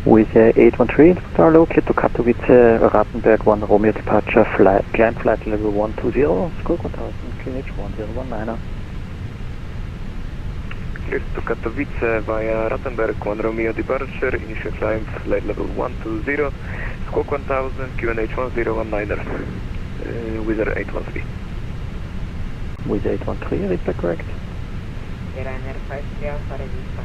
With 813, Inspector Low, clear to Katowice, Rattenberg 1 Romeo departure, climb flight level 120, squawk 1000, QNH 1019. Clear to Katowice via Rattenberg 1 Romeo departure, initial climb flight level 120, squawk 1000, QNH 1019, with 813. With 813, is that correct? Ryanair 53 Alpha register.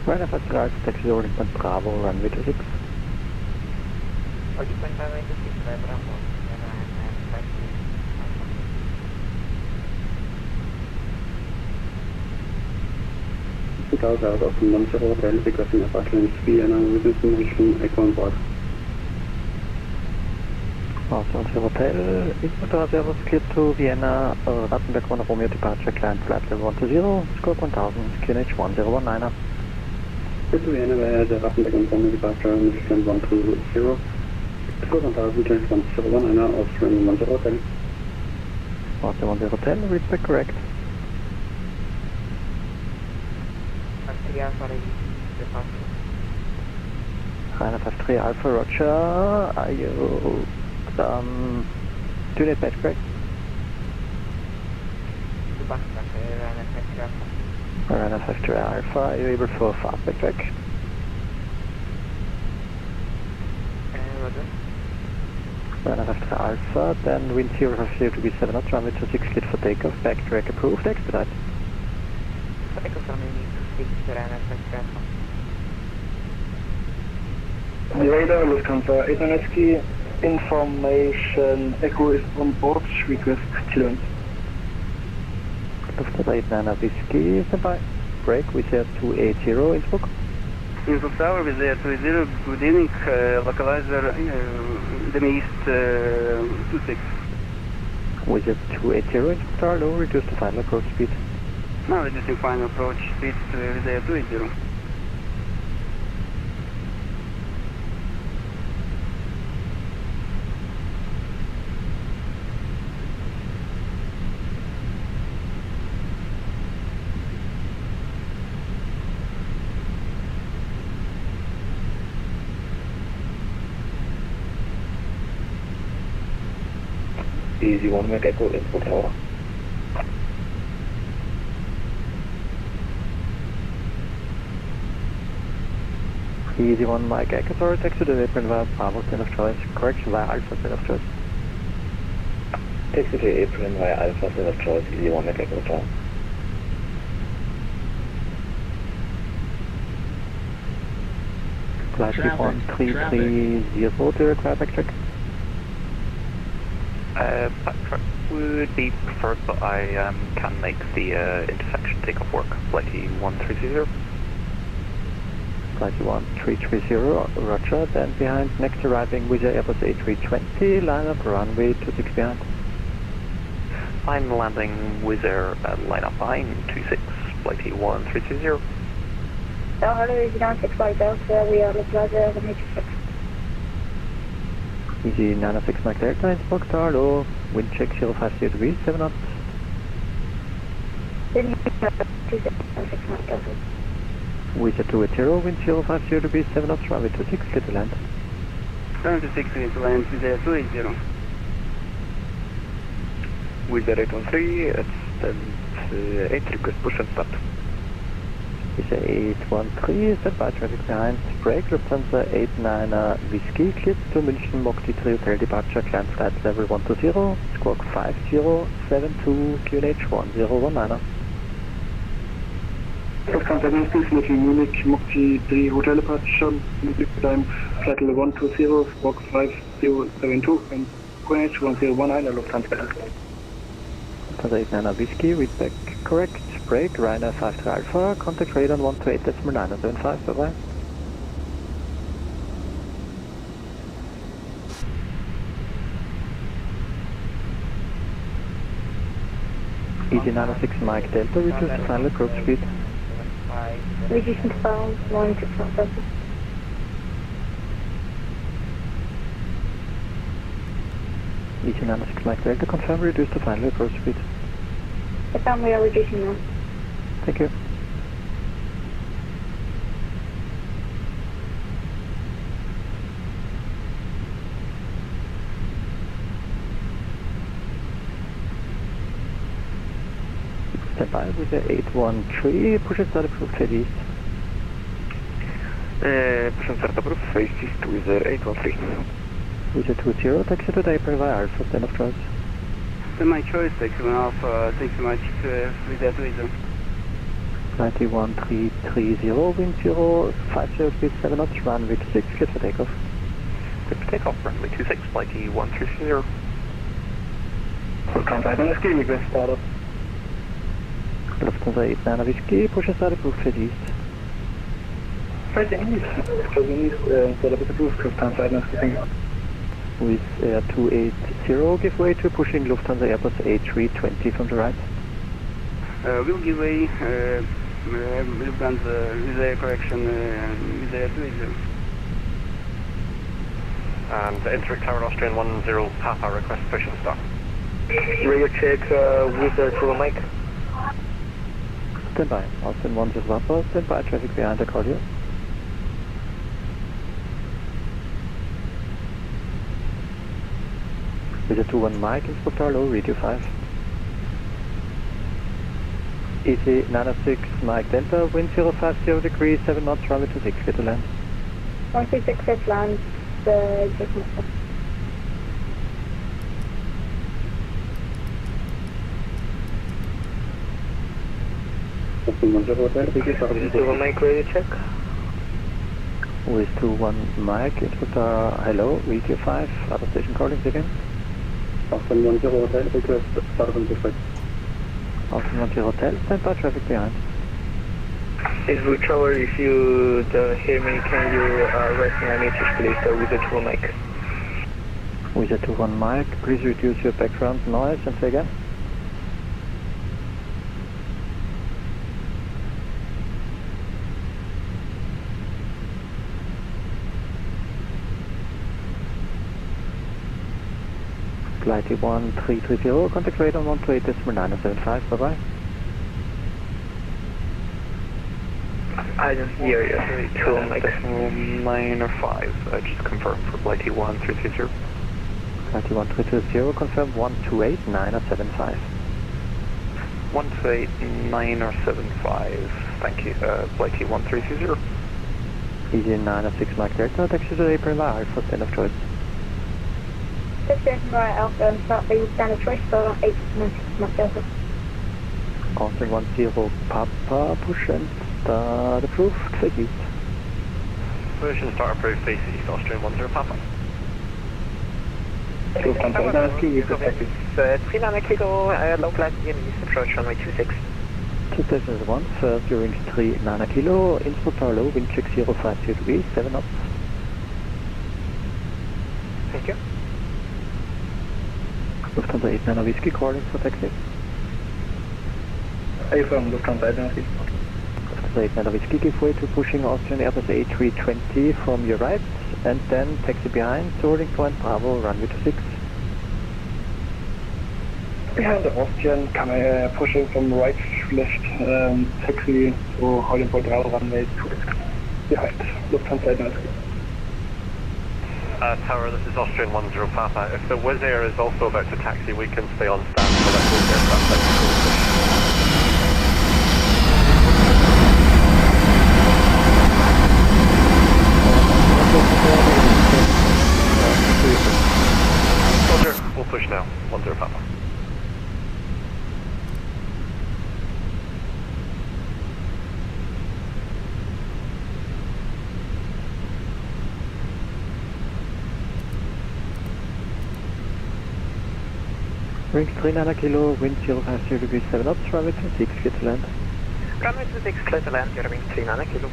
Ryanair 53 Alpha, taxi holding point Bravo, runway 26. Holding point runway 26, Bravo, Ryanair 53 Alpha. Because out of Montero Hotel, because in apartment 3 and I'm with information Echo on board. Montero Hotel, Inspector Servus, clear to Vienna, Rattenberg 1 Romeo departure, climb flight level 120, squawk 1000, QNH 1019. Clear to Vienna via the Rattenberg 1 Romeo departure, initial 120, squawk 1000, QNH 1019, Austrian Montero Hotel. Montero Hotel, is that correct? 53 Alpha register. Ryanair 53 Alpha, Roger, are you... do net match correct? To backtrack, Ryanair 53 Alpha. Ryanair 53 Alpha, are you able for fast backtrack? Roger. Ryanair 53 Alpha, then wind 050 to be 7 knots, runway 26 cleared for takeoff, backtrack approved, expedite. Takeoff runway 26, Ryanair 53 Alpha. The radar, Lufthansa 890, information Echo is on board, request clearance. Lufthansa 89 Whiskey, standby. Break with 280, Innsbruck. Innsbruck Tower with 280, good evening, localizer Demi East 26. With 280, Innsbruck Tower, low, reduce the final approach speed. Now reducing final approach speed with 280. Easy 1 Mike Echo, Innsbruck Tower. Easy 1 Mike Echo, sorry, taxi to the apron via Bravo, 10 of choice, correction via Alpha, 10 of choice. Taxi to apron via Alpha, 10 of choice, Easy 1 Mike Echo Tower. Flight 1330 to require backtrack. Backtrack would be preferred, but I can make the intersection takeoff work. Flight 1330. Flight 1330, Roger, then behind, next arriving with Airbus A320, line up runway 26 behind. I'm landing with Air line up behind 26, flight 1330. Hello, is 96 Flight Delta, we are the Plaza 186. Easy 906 Mike Delta, Innsbruck Tower, low, wind check 050 degrees, 7 knots. Then you have 26 Flight Delta. With 280, wind 050 degrees, 7 knots, runway 26, clear to land. 76 clear to land with 280. With the 813, it's then 8 request push and start. With 813, standby traffic behind, break, Lufthansa 89 Whiskey, cleared to München, Mach 3 Hotel departure, climb flight level 120, squawk 5072, QNH 1019. Lufthansa 96, Little Munich, Mach 3 Hotel departure, climb flight level 120, squawk 5072, and QNH 1019, Lufthansa. Lufthansa 89 Whiskey, read back correct, break, Ryanair 53 Alpha, contact radar on 128.975, bye bye. Easy 906 Mike Delta, reduce the final approach speed. Reducing to bound 96 Flight Delta. Easy 906 Mike Delta, confirm reduce the final approach speed. Confirm we are reducing now. Thank you. Stand by with the 813, push and start approved, head east. Push and start approved, face east with 813. With the 20, taxi to April via Alpha, stand of choice. My choice, taxi 1 Alpha, thanks so much with that reason. 91330, wind 0, 50 speed 7 knots, runway 26, clear for takeoff. Clear for takeoff, runway 26, flighty 130. Contact on SK, request startup. Lufthansa 89 Whiskey, push and start approved, head east. Closing east, startup is approved, Lufthansa on SK, thank you. With 280, give way to pushing Lufthansa Airbus A320 from the right. We'll give way, Lufthansa with a correction with a 280. And enter Tower Austrian 10 Papa, request push and start. Radio check with the full mic. Stand by, Austin 10 Papa, stand by, traffic behind the cardio. With a 21 Mike, instructor low, radio 5. Easy 906 Mike Delta, wind 050 degrees, 7 knots, runway 26, clear to land. 136 set land, just missed. Austin 10 Hotel, thank you, startup is approved. Mic radio check. With 21 Mike, instructor hello, radio 5, other station callings again. Austin 10 Hotel, request startup is approved. Austin 10 Hotel, stand by, traffic behind. Is route traveler, if you don't hear me, can you write me a message please with the full mic? With a 21 Mike, please reduce your background noise and say again. Flight 1330, contact radar 128.975, bye bye. I don't hear you. Full mic. 9 or 5, just confirm for flight 1330. Flight 1330, confirm 128.975. 128 or 75, thank you, flight 1330. Easy 906 Mike Delta, taxi to April via Alpha, stand of choice. Destination right Alpha and start the standard choice for 896 Mike Delta. Austin 10 Papa, push and start approved, face east. Push and start approved, face east, Austrian 10 Papa. Lufthansa on SK, request taxi. 39 kilo, low flight in east approach runway 26. Two stations 1, first during 39 kilo, instructor low, wind check 050 degrees, 7 knots. Thank you. Lufthansa 89 Whiskey, calling for taxi. Affirm, Lufthansa 89 SK. Lufthansa 89 Whiskey, give way to pushing Austrian Airbus A320 from your right, and then taxi behind, holding point Bravo, runway 26. Behind the Austrian, pushing from right, left, taxi to holding point Bravo, runway 26. Behind, Lufthansa 89 SK. Tower, this is Austrian 10 Papa. If the Wizz Air is also about to taxi, we can stay on stand for that Wizz aircraft. Roger, we'll push now, 10 Papa. Wings 39 kilo, wind 050 degrees, 7 knots, runway 26, clear to land. Runway 26, clear to land, you're wing 39 kilo.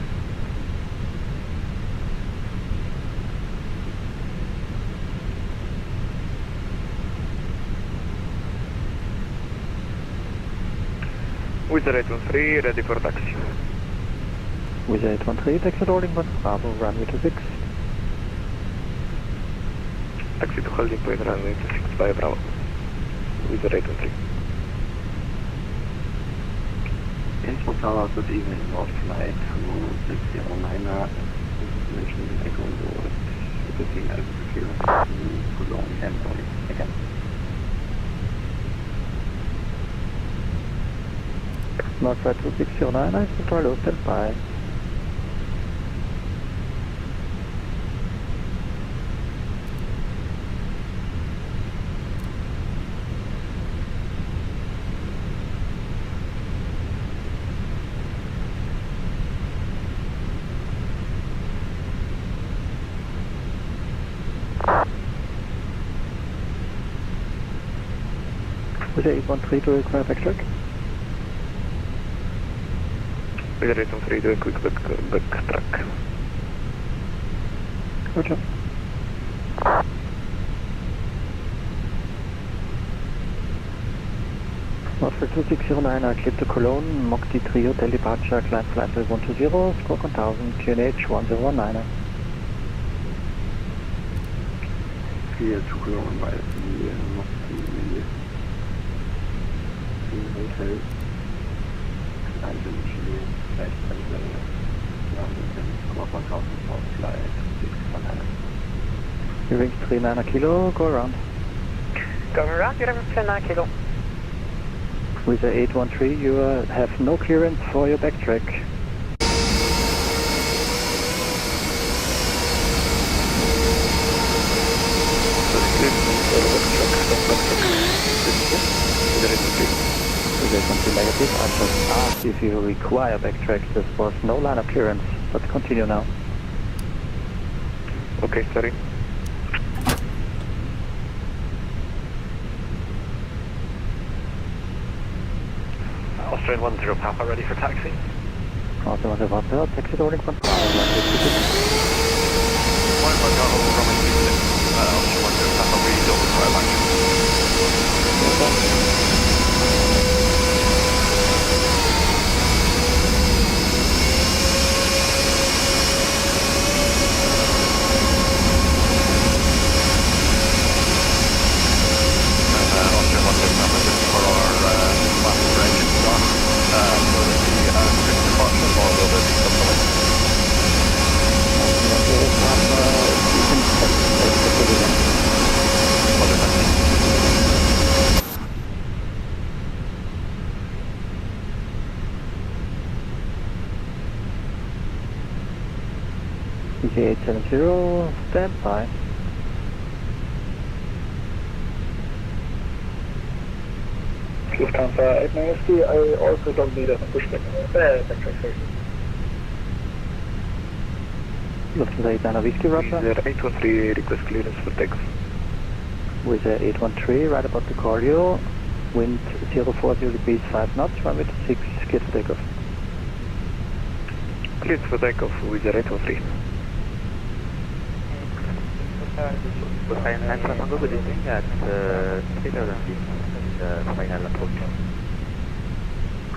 With the 813, ready for taxi. With 813, taxi to holding point Bravo, runway 26. Taxi to holding point runway 26 via Bravo. With the 813. Innsbruck Tower, good evening, North flight to 609er, mentioned in Echo Road, 15 altitude clearance to Cologne and Bonnie. Again. North flight 2609, Innsbruck Tower, low, stand by. With the 813 to require backtrack. With 813 do a quick backtrack. Roger. Northflight 2609, clear to Cologne, Mach 3 Hotel departure, climb flight level 120, squawk 1000, QNH 1019. Clear to Cologne by the Mach 3 Hotel. I'm initially flight level 110, squawk 1000, south flight 619. Wings 39 kilo, go around. Go around, you have 29 kilo. With the 813, you have no clearance for your backtrack. With 813 negative, I just asked if you require backtrack. This was no line of clearance, but continue now. Okay, sorry. Austrian 10 Papa, ready for taxi. Also, taxi to Wellington. Point by Garden from Austrian 10 Papa, we don't require back. EGKK 870, stand by. Lufthansa 890, I also don't need a pushback. Backtrack, sorry. Lufthansa 89 Whiskey, Roger. With 813 request clearance for takeoff. With 813, right about to call you. Wind 040 degrees 5 knots, runway 26, cleared for takeoff. Cleared for takeoff with 813. Good evening at Peter the final approach.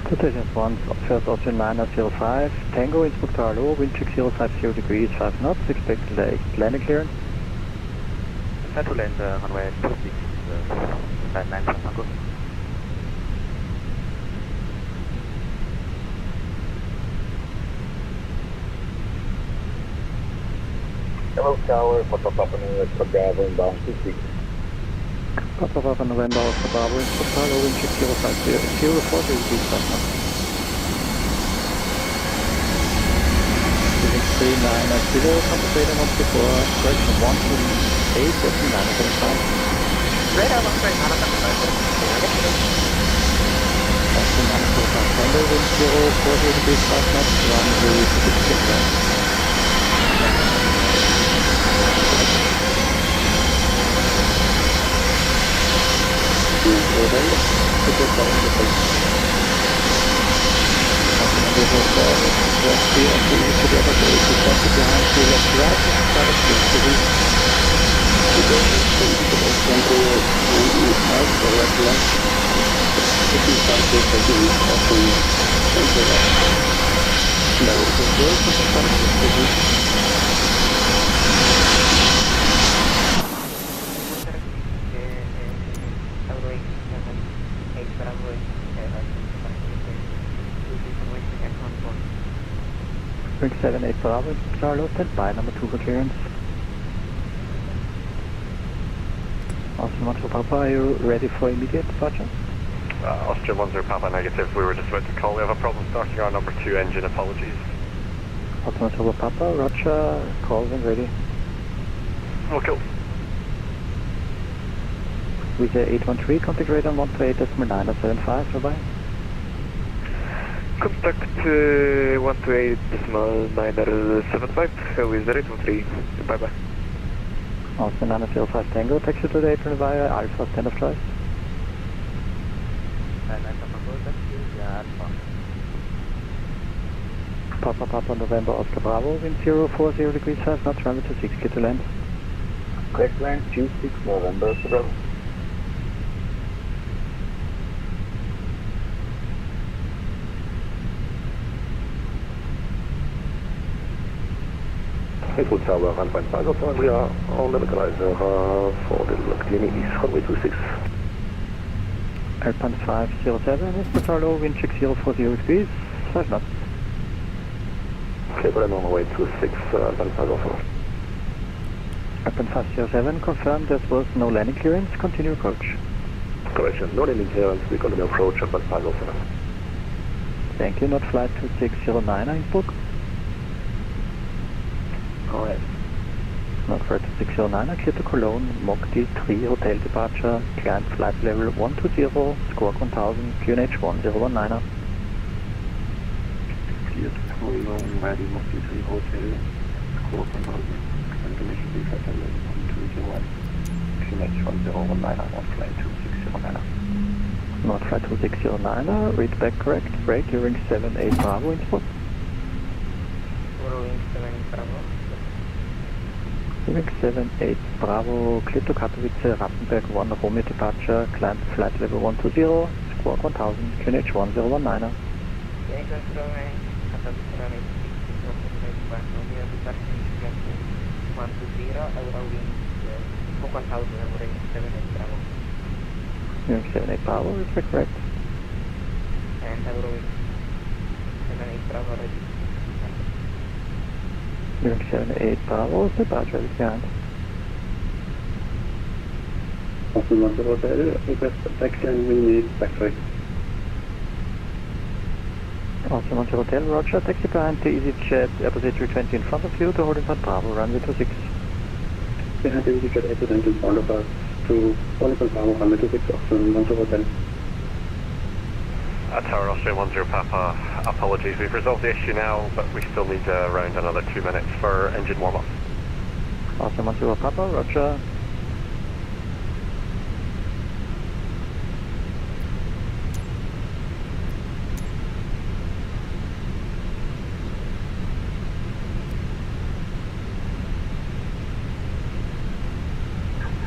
2001, first Austrian 905, Tango, Innsbruck Tower low, wind check 050 degrees 5 knots, expected landing clearance. Set to land runway 26, 9 Tango. Hello Tower, Papa November, Bravo inbound 26. Papa November, Oscar Bravo, Innsbruck Tower low, wind check 040 degrees 5 knots. 39 kilo, compensating once before, correction 128, 975. Radar 129, Austin 945, Tango, wind 040 degrees 5 knots, runway 26 left. Ring 78 Bravo, Charlotte, stand by, number 2 for clearance. Austin 1 Papa, are you ready for immediate departure? Austria 10 Papa negative, we were just about to call. We have a problem starting our number 2 engine, apologies. Austin 1 Papa, Roger, call when ready. Okay. With the 813, contact radar 128.975, bye-bye. Contact 128.975 with 813. Bye bye. Austin 905 Tango, taxi to the apron via Alpha, stand of choice. Papa November Oscar Bravo, wind 040 degrees 5 knots, runway 26, get to land. Correct land, 26 November, Bravo. Echo Tower, runway 505, we are on the localizer for the Locklini East, runway 26. Alpine 507, Mr. Charlo, wind check 040 degrees, 5 knots. Cable and on the way to 6, Alpine 504. Alpine 507, confirmed there was no landing clearance, continue approach. Correction, no landing clearance, we continue approach, Alpine 507. Thank you, not flight 2609, Innsbruck. Alright. Not flight 2609, clear to Cologne, Mach D3, hotel departure, climb flight level 120, squawk 1000, QNH 1019. Clear to Cologne, ready, Mach D3 hotel, squawk 1000, confirmation flight level 1201, QNH 1019, on flight 2609. Not flight 2609, read back correct, break, hearing 78 Bravo, Innsbruck. Hearing 78 Bravo, clear to Katowice, Rattenberg 1, Romeo departure, climb flight level 120, squawk 1000, QNH 1019. Hearing 78 Bravo, read back correct. Hearing 78 Bravo, departure is behind. Austin 1 Hotel, request taxi and we need backtrack. Austin 1 Hotel, Roger, taxi behind the EasyJet Airbus A320 in front of you to holding point Bravo, runway 26. Behind the EasyJet A320 in front of us to holding point Bravo, runway 26, Austin 1 Hotel. Tower Austria 10 Papa, apologies, we've resolved the issue now, but we still need around another 2 minutes for engine warm-up. Austin 10 Papa, Roger.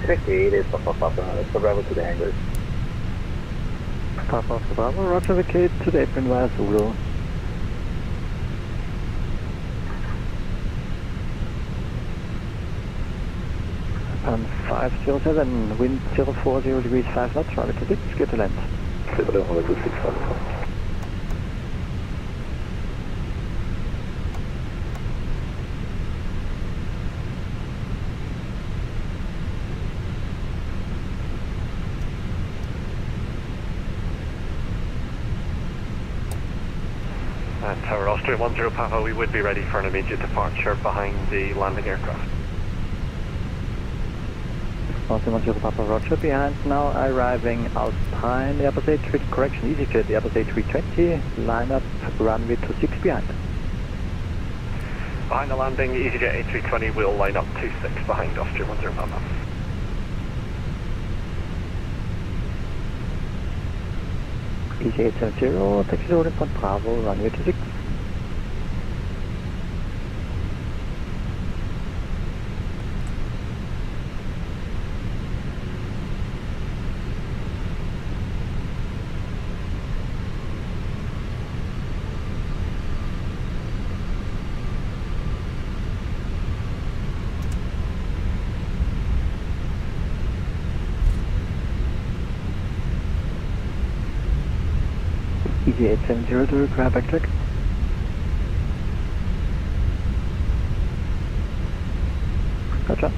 Taxi 8 is Papa, let's go Bravo to the hangars. Papa Oscar Bravo, Roger, vacate to the apron via Zulu. And 507, wind 040 degrees 5 knots, runway 26, get to land. Clear runway 26, Bravo. Tower Austria 10 Papa, we would be ready for an immediate departure behind the landing aircraft. Austin 10 Papa, Roger, behind now arriving Alpine, Airbus A320, correction, EasyJet, Airbus A320, line up, runway 26 behind. Behind the landing, EasyJet A320 will line up 26 behind Austria 10 Papa. EG870, taxi to holding point Bravo, runway 26. EG870 to require backtrack. Roger.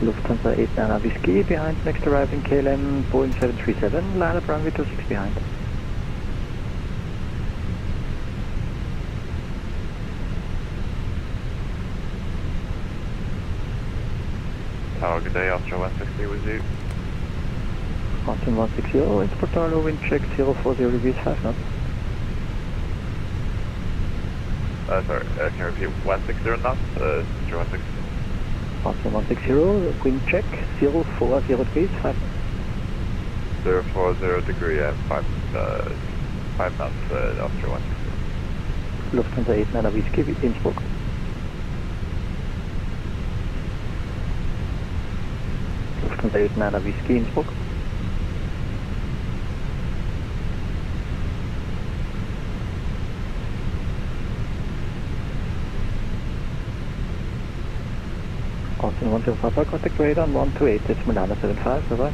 Lufthansa 89 Whiskey behind next arriving KLM Boeing 737, line up runway 26 behind. Tower, good day, Oscar 160 with you. Mountain 160, instructor low wind check 040 degrees 5 knots. Sorry, can you repeat 160 knots? Oscar 160. Mountain 160, wind check 040 degrees 5 knots. 040 degree and 5 knots, Oscar 160. Lufthansa 89 Whiskey, Innsbruck. Lufthansa 89 Whiskey, Innsbruck. Austin 10 Papa, contact radar 128.75, bye bye.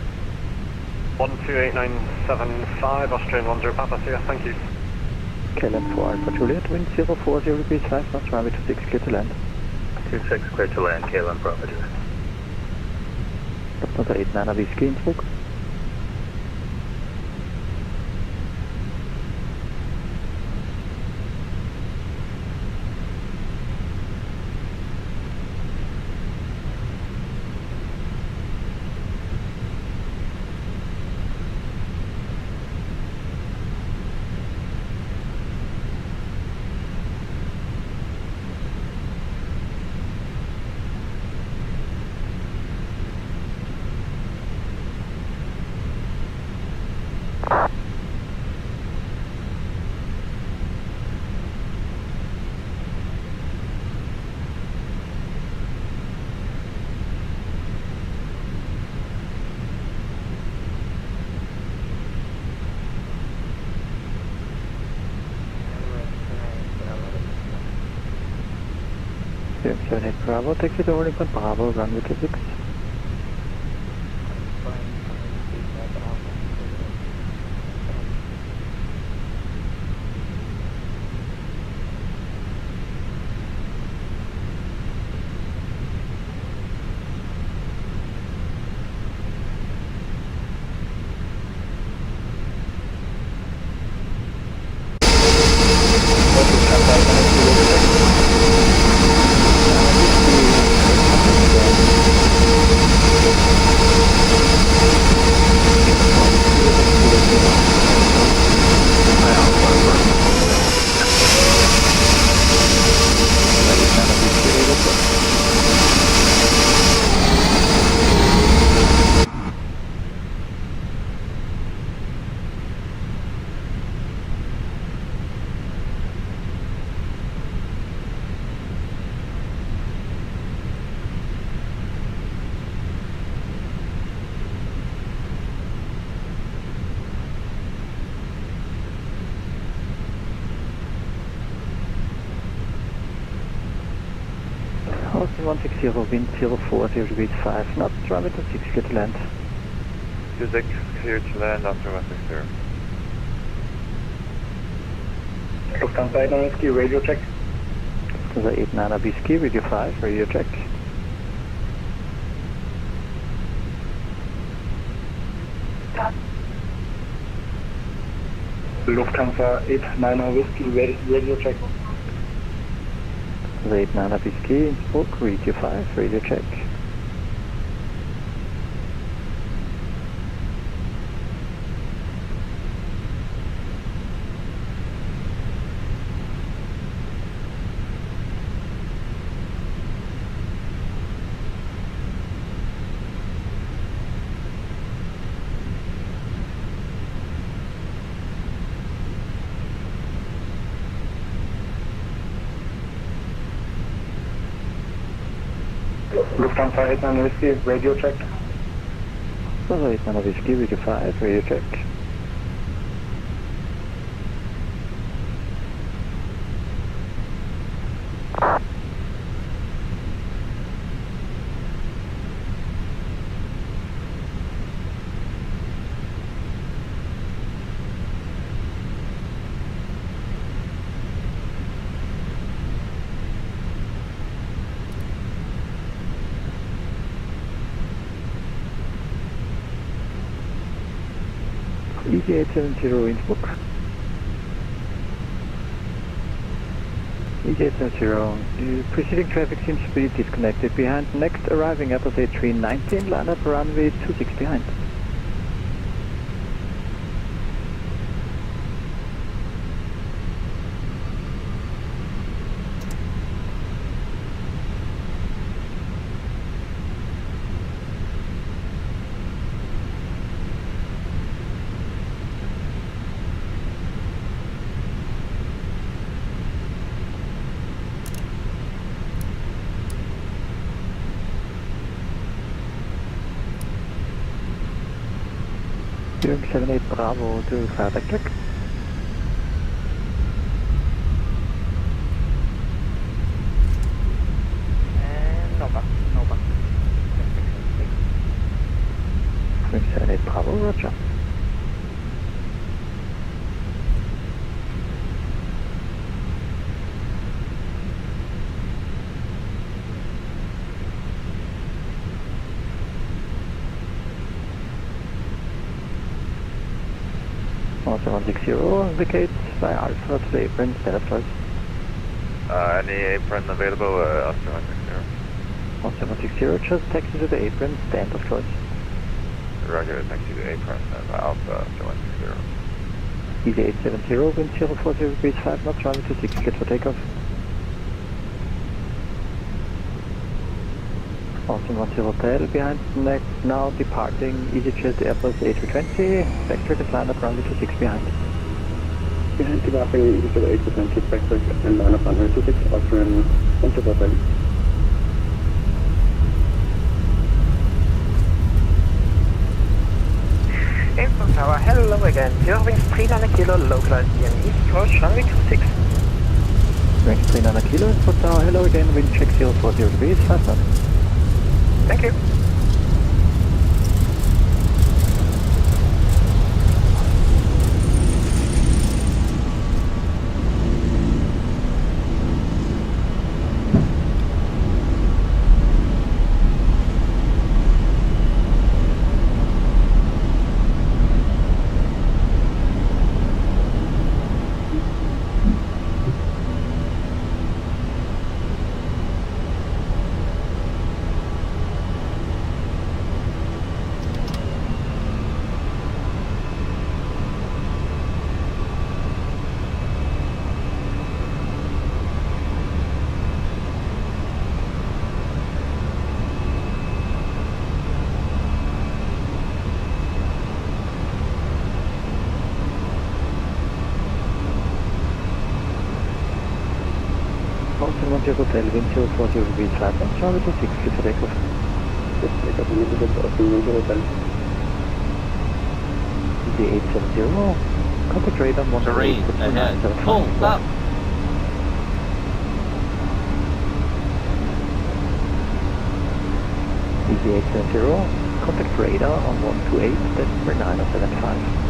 128975, Austrian 10 Papa, see ya, thank you. KLM 4 Alpha Juliet, wind 040 degrees 5 knots, runway 26, clear to land. 26 clear to land, KLM Bravo Juliet. Lufthansa 89 Whiskey, Innsbruck. Seven Bravo, taxi to holding point Bravo, runway 26. Austin 160, wind 040 degrees 5 knots, runway 26, clear to land. 26, clear to land, Austin 160. Lufthansa 89 Whiskey, radio check. Lufthansa 89 Whiskey, radio 5, radio check. Lufthansa 89 Whiskey, radio check. Lufthansa 89 Whiskey, Innsbruck, radio 5, radio check. Lufthansa 89 Whiskey, radio check. Lufthansa 89 Whiskey, radio 5, radio check. EG870 Innsbruck. EG870, preceding traffic seems to be disconnected. Behind next arriving Airbus A319, line up runway 26 behind. Boeing 78 Bravo to flight check. And no back, no back. Boeing 78 Bravo, roger. Also 160, indicates by Alpha to the apron, standard choice. Any apron available, Austin 160. Also 160, just taxi to the apron, standard choice. Roger, taxi to apron, Alpha, Austin 160. EG870, wind 040 degrees 5 knots, runway 26, clear for takeoff. Austin 10 Hotel, behind next, now departing EasyJet Airbus A320, backtrack and line up runway 26 behind. Behind departing EasyJet A320, backtrack and line up runway 26, Austrian 10 Hotel. Airport Tower, hello again. Your wings 39 kilo, localized in East Coast, runway 26. Wings 39 kilo, Airport Tower, hello again, wind check 040 degrees 5 knots. Thank you. Monte Hotel, wind 040 degrees 5 knots, runway 26, clear for takeoff. Yes, take up a little bit of the Monte Hotel. EG870, contact radar 1 terrain ahead. Pull up! EGKK, contact radar on 128.975.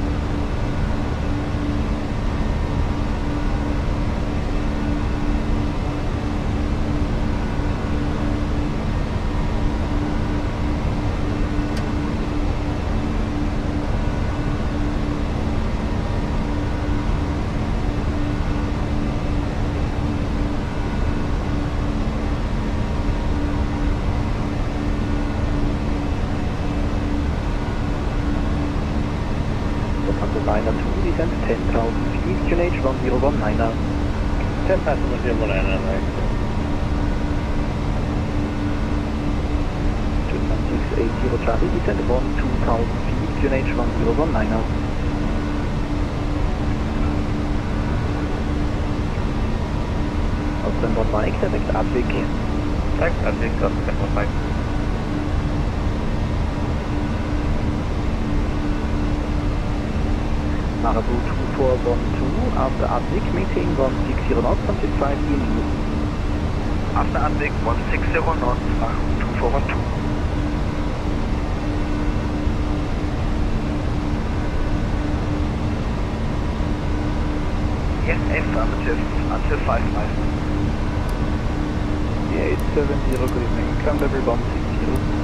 Liner 2, descend 10,000 feet, QNH 1019er. 10,000 1019er, right? 2680 Charlie, descend 2,000 feet, QNH 1019er. Ausland 1 Mike, direkt Abweg. Direkt Abweg, Ausland 1 Mike. Marabu 2412, after Abweg, maintain 160 knots until 5 EMU. After Abweg 160 knots, Marabu 2412. Yes, affirmative, until 5 miles. Yeah, 870, good evening, climb level 160.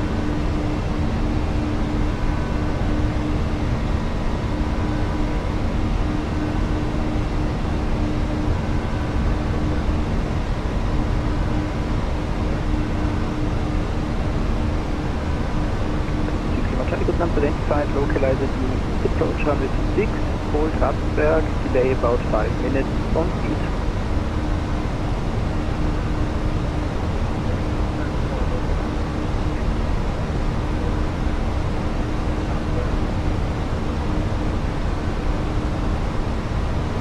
Identified, localized unit, approach runway 6, hold Ratzenberg, delay about 5 minutes, on speed.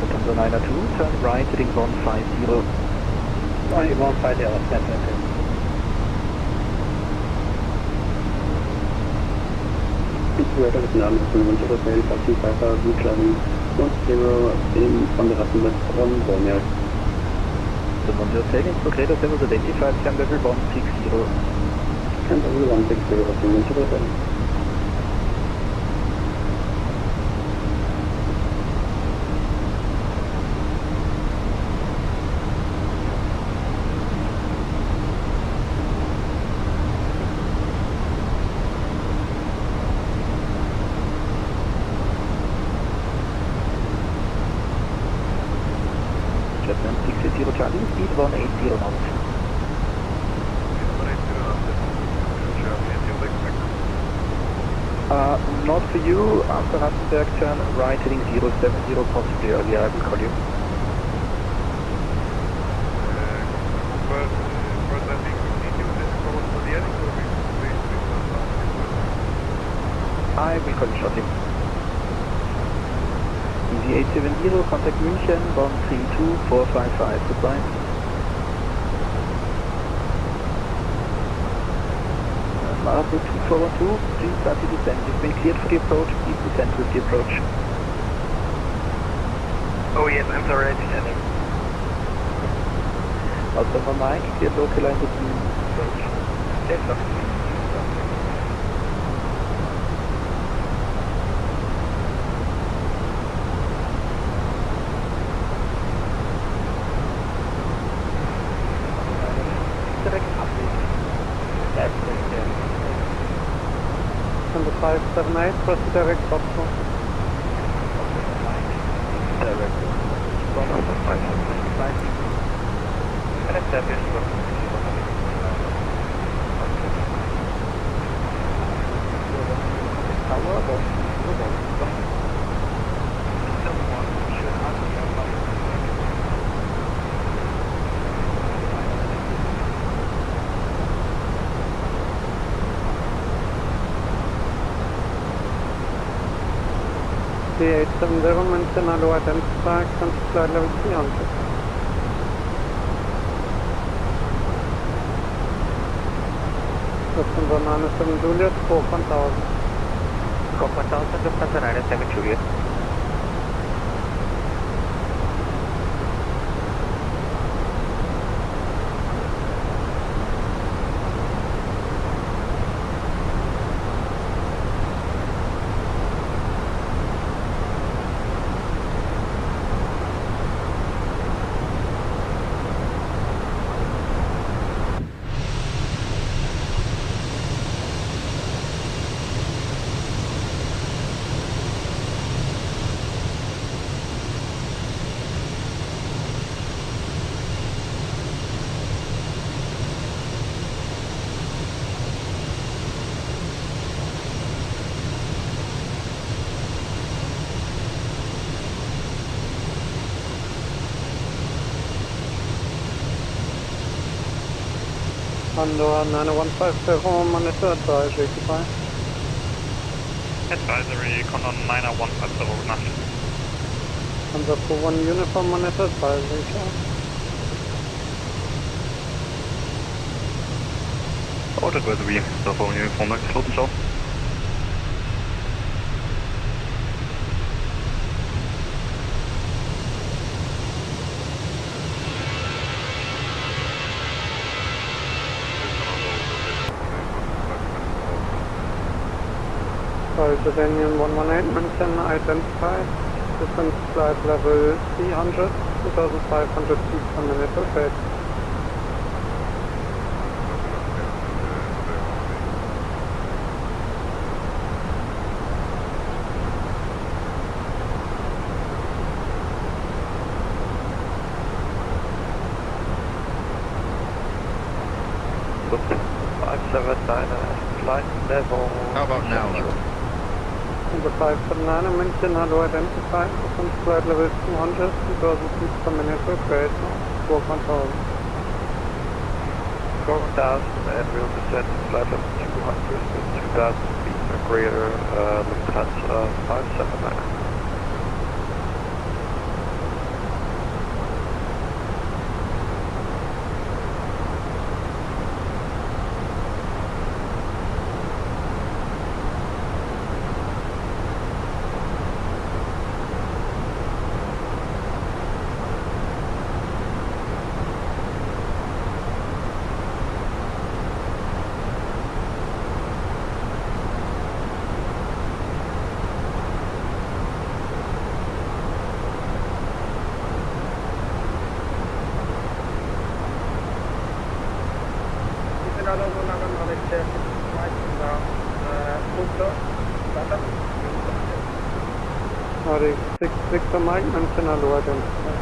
Lufthansa 902, turn right, heading 150. 150, definitely. Radar with Namen von Hotel, Taxi 5000, climbing 10 on the Rattenberg from Borneo. The Monte Hotel, Inspector was identified, climb level 160. Climb level 160, from Monte Hotel. Jetman 680 Charlie, speed 180 knots. Not for you, after Ratzenberg turn right heading 070, possibly earlier, I will call you. I will call you shortly. EG870, contact München, 132455, goodbye. Marabu 2412, please start the descent. You've been cleared for the approach, please descend with the approach. Oh yes, I'm sorry, I'm descending. Ausland 1 Mike, cleared localized approach. Yes, sir. Direkt Abweg. Number 578, proceed direct Foxtrot. Direct. EGKK maintain low identified, flight level 300. Lufthansa 97 Juliet, squawk 1000. Squawk 1000, Lufthansa 97 Juliet. Condor 9150, monitor advisory, goodbye. Advisory, Condor 9150, good night. Condor 41 uniform, monitor advisory, ciao. Out advisory, Delta Uniform, next float, ciao. Jordanian 118, maintain identified. Distance flight level 300, 2500 feet per minute, okay. Look, 579, flight level... How about now, though? Number 579, mention hello identified. Distance flight level 200, 2000 feet per minute, okay. Squawk 1000. Squawk 1000 and we'll descend to flight level 200 with 2000 feet or greater, Lufthansa 579. Victor Mike, mention hello identified.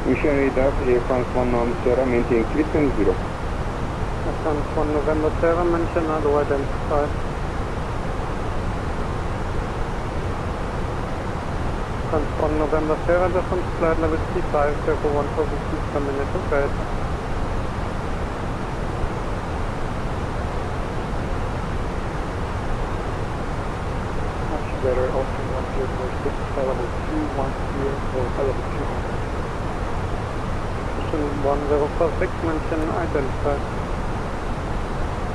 Mission radar, Air France 1 Norm Sierra, maintain clearance 0. Air France 1 November Sierra, mention hello identified. France 1 November Sierra, distance flight level 35, circle 1000 feet per minute, okay. Better, also 1046, level 210 or level 200. Mission 1046, mention identified.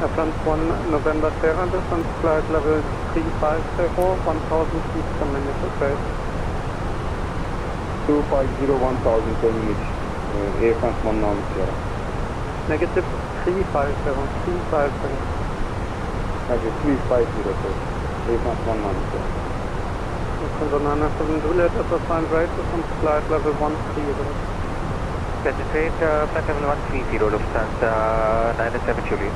Air France 1 November Sierra, distance flight level 350, 1000 feet per minute, okay. 250, 1000 per minute, Air France 1 Norm Sierra. Negative 350, 350. Okay, 350, sir. Air France 1 Norm Sierra. Condor 907 Juliet, assigned right to flight level 130. Penetrate flight level 130, Lufthansa 97 Juliet.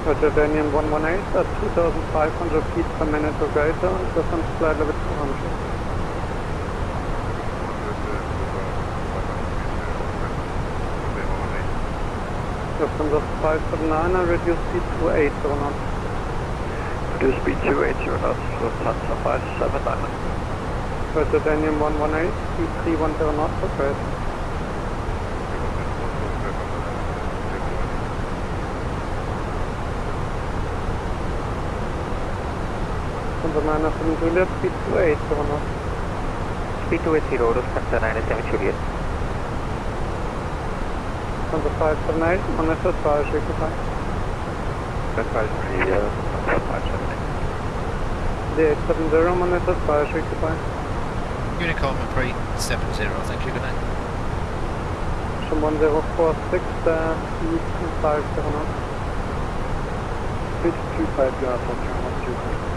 Jordanian 118 at 2500 feet per minute or greater, distance flight level 200. Lufthansa 579, reduce speed to 8 knots. Reduce speed to 80 knots, Lufthansa 579. Jordanian 118, speed 310 knots, okay. Condor 907 Juliet, speed 280 knots. Speed 280, Lufthansa 97 Juliet. Condor 578, monitor advisory, goodbye. Advisory, Lufthansa 578. The 870, monitor advisory, goodbye. Unicom 370, thank you, good night. Mission 1046, speed 250 knots. Speed 250 knots, I'll turn 1200.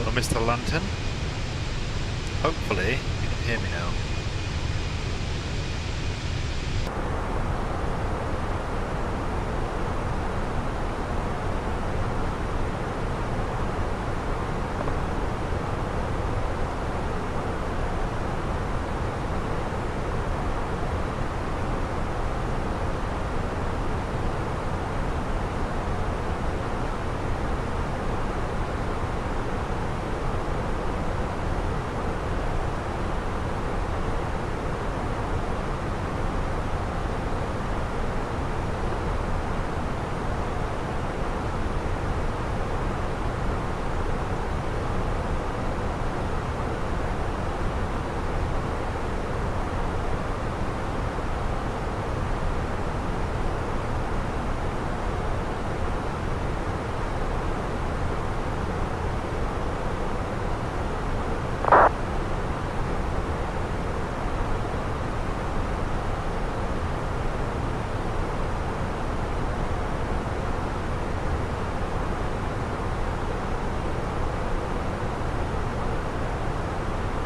Hello, Mr. Lantern. Hopefully, you can hear me now.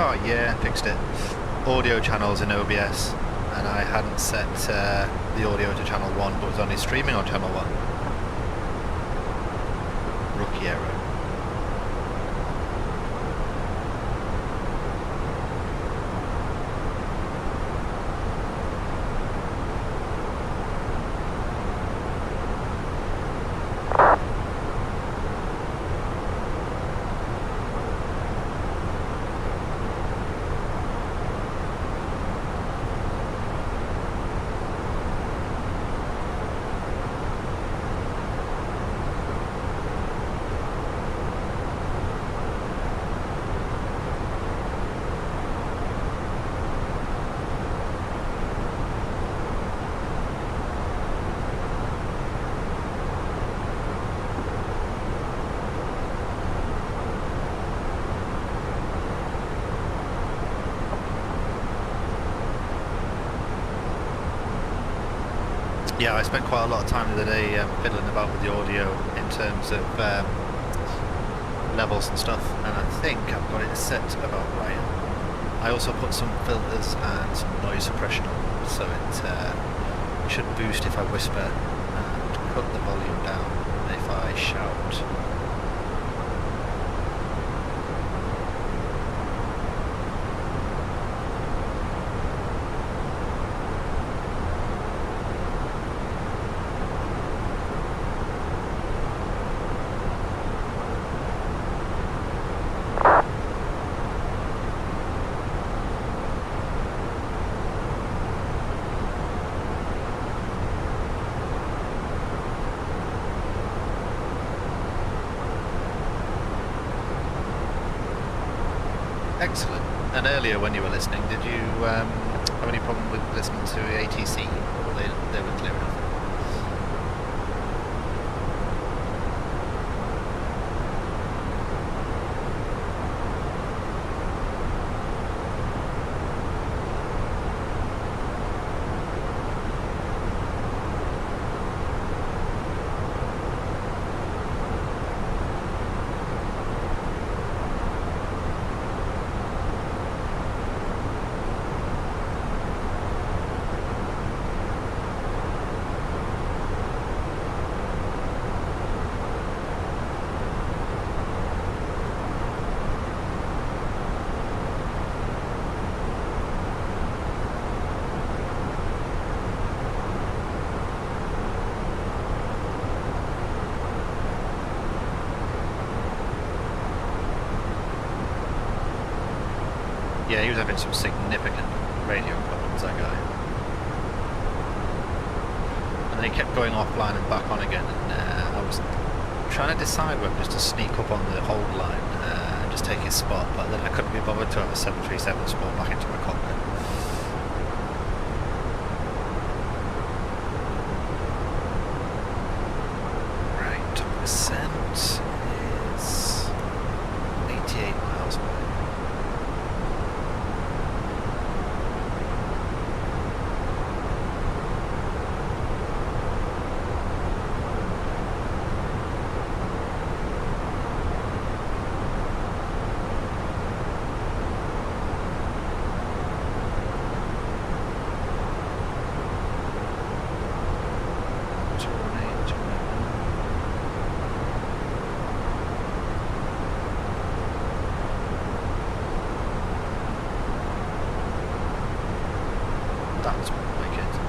Oh yeah, fixed it. Audio channels in OBS, and I hadn't set the audio to channel 1, but was only streaming on channel 1. Rookie error. Yeah, I spent quite a lot of time the other day fiddling about with the audio in terms of levels and stuff, and I think I've got it set about right. I also put some filters and some noise suppression on, so it should boost if I whisper and cut the volume down if I shout. Excellent. And earlier when you were listening, did you have any problem with listening to ATC? Or they were clear enough? Yeah, he was having some significant radio problems, that guy. And then he kept going offline and back on again, and I was trying to decide whether just to sneak up on the hold line and just take his spot, but then I couldn't be bothered to have a 737 spot back into my cockpit. Right, top percent is 88 miles away. That's more like it.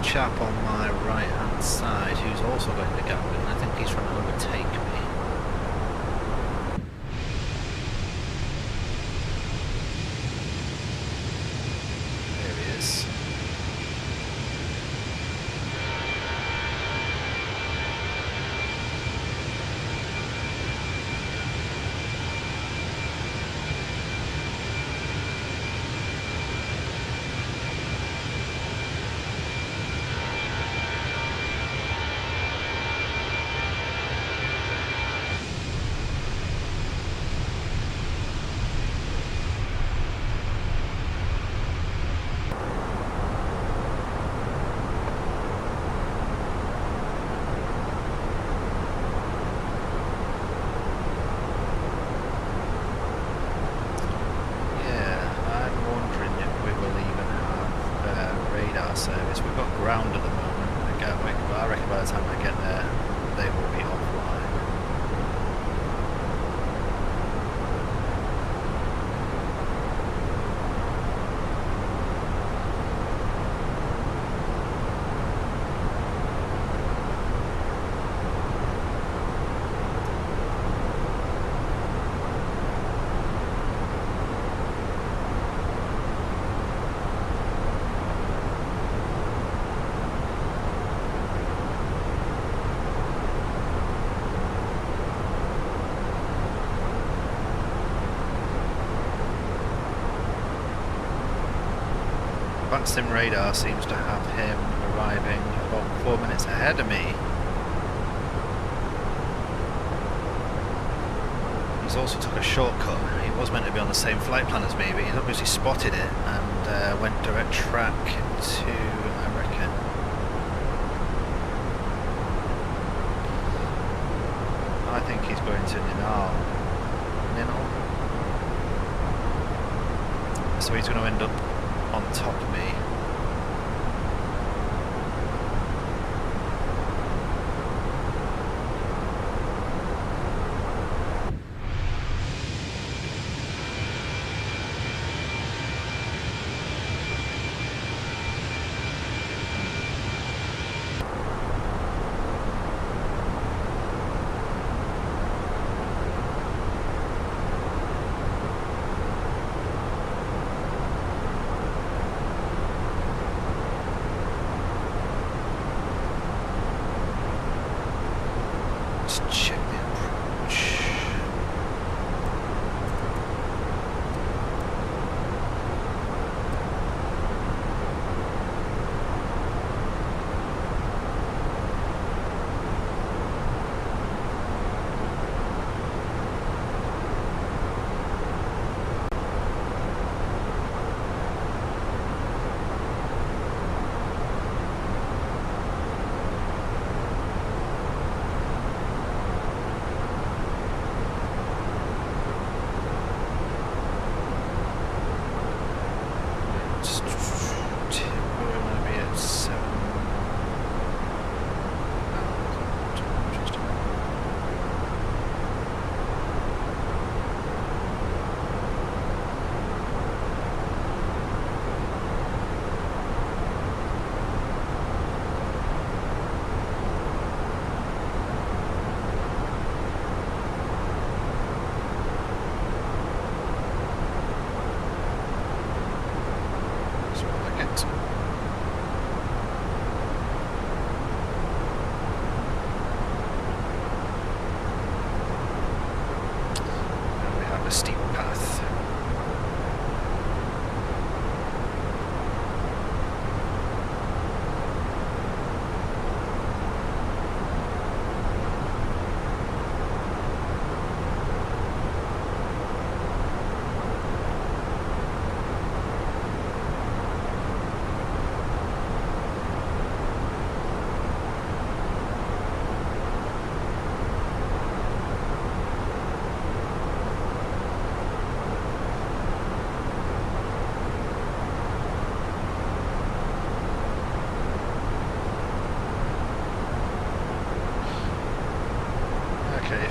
Chap on my right hand side who's also going to gap, and I think he's trying to overtake me. There he is. Service. We've got ground at the moment, but I reckon by the time I get there, they will be offline. Sim radar seems to have him arriving about 4 minutes ahead of me. He's also took a shortcut. He was meant to be on the same flight plan as me, but he's obviously spotted it and went direct track to, I reckon, I think he's going to Ninal. So he's going to end up on top of me.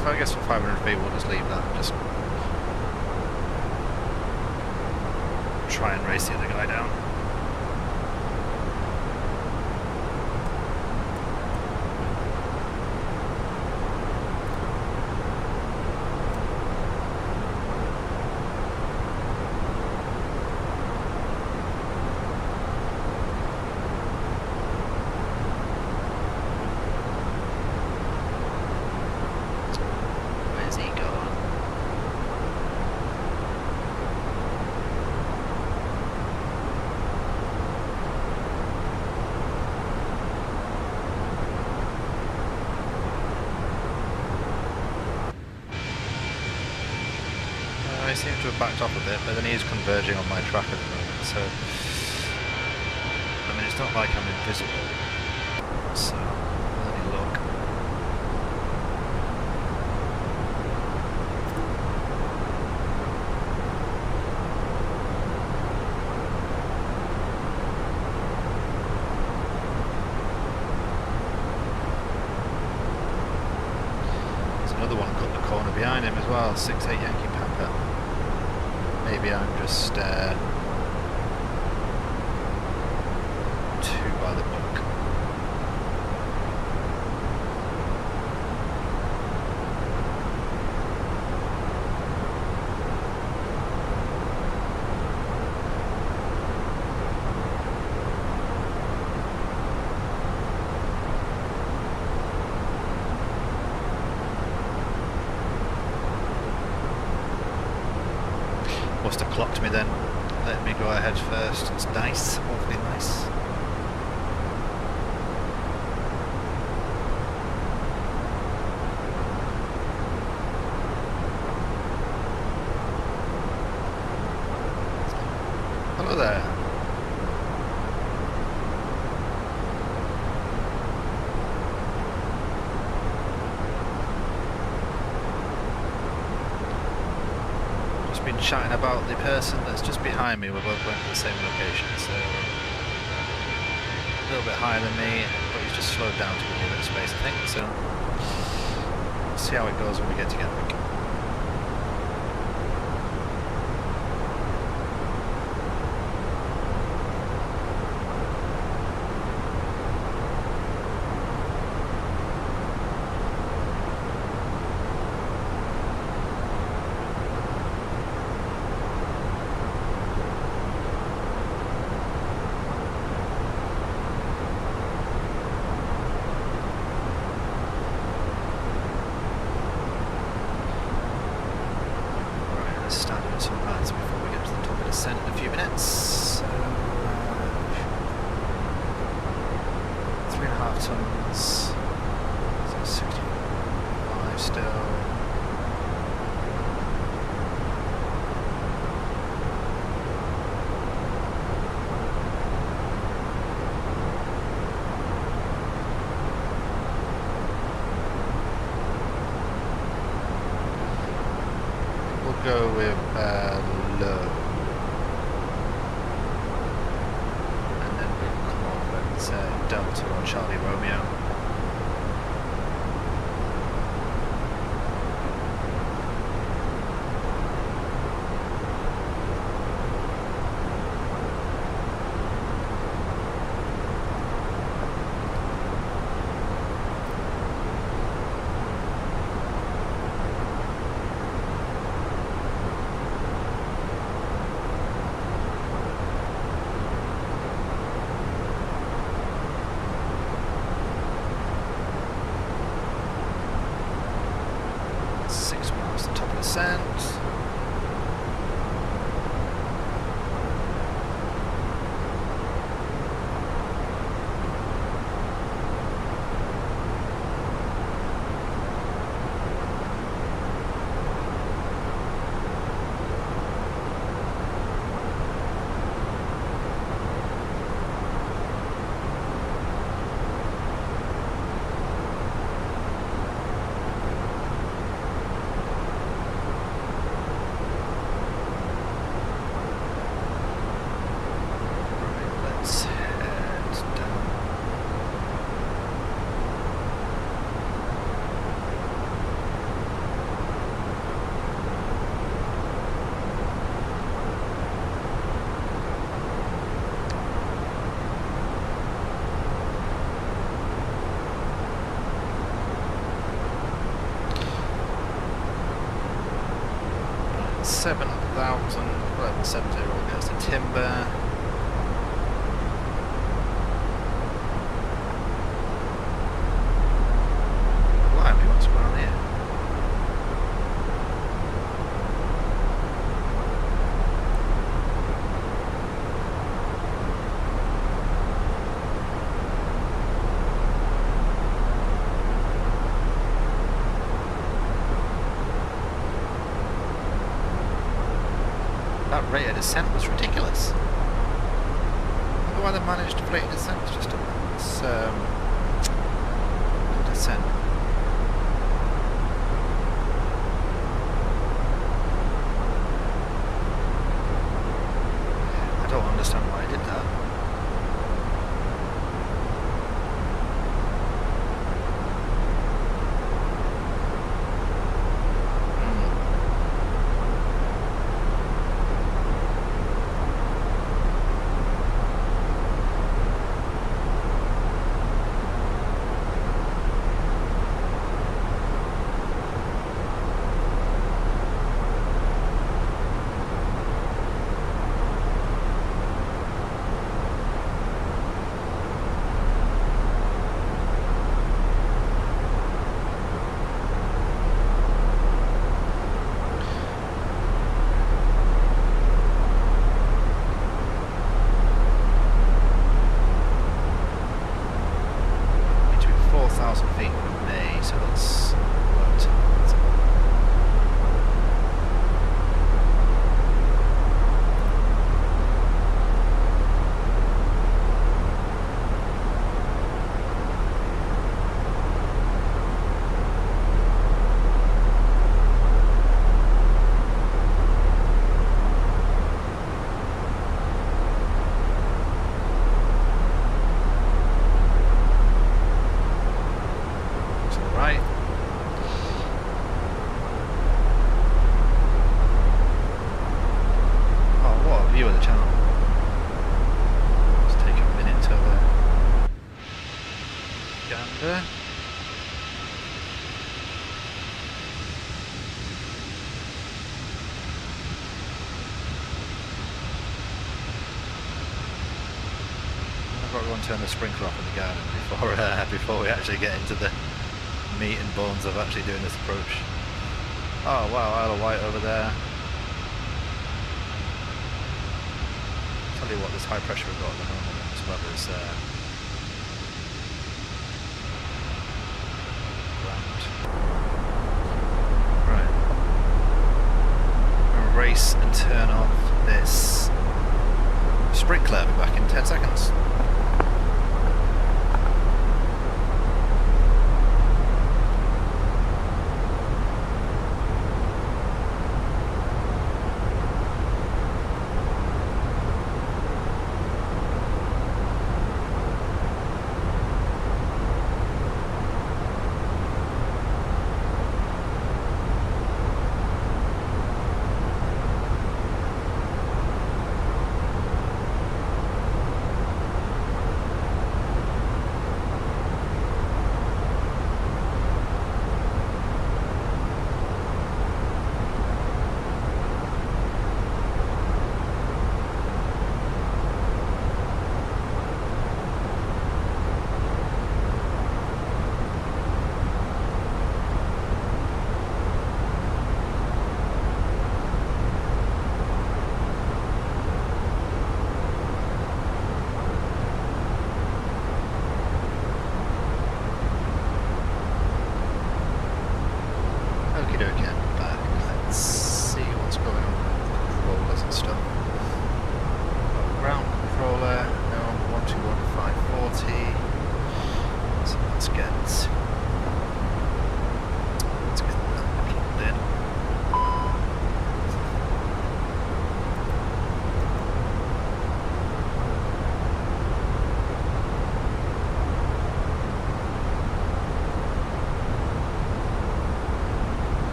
if I guess for 500 feet, we'll just leave that and just try and race the other guy down. I seem to have backed off a bit, but then he is converging on my track at the moment, so I mean it's not like I'm invisible, so let me look. There's another one cut the corner behind him as well, 6'8" Yankee Papa. Maybe I'm just too by the book. Must have clocked me then. Let me go ahead first. It's nice, awfully nice. Hello there. Been chatting about the person that's just behind me. We're both going to the same location, so a little bit higher than me, but he's just slowed down to give me a bit of space, I think. So we'll see how it goes when we get together. Standard some lines before we get to the top of the descent in a few minutes. So, 3.5 tons, so 65 still. Go with low, and then we'll come off at Delta or Charlie Romeo. Descent. 1170 goes to timber. Blimey, what's going on here? That rate of descent was ridiculous. I wonder why they managed to rate of descent. It's just descent. I don't understand why I did that. Turn the sprinkler off in the garden before we actually get into the meat and bones of actually doing this approach. Oh wow, Isle of Wight over there. Tell you what, this high pressure we've got at the moment, this weather's grand. Right. I'm gonna race and turn off this sprinkler. I'll be back in 10 seconds.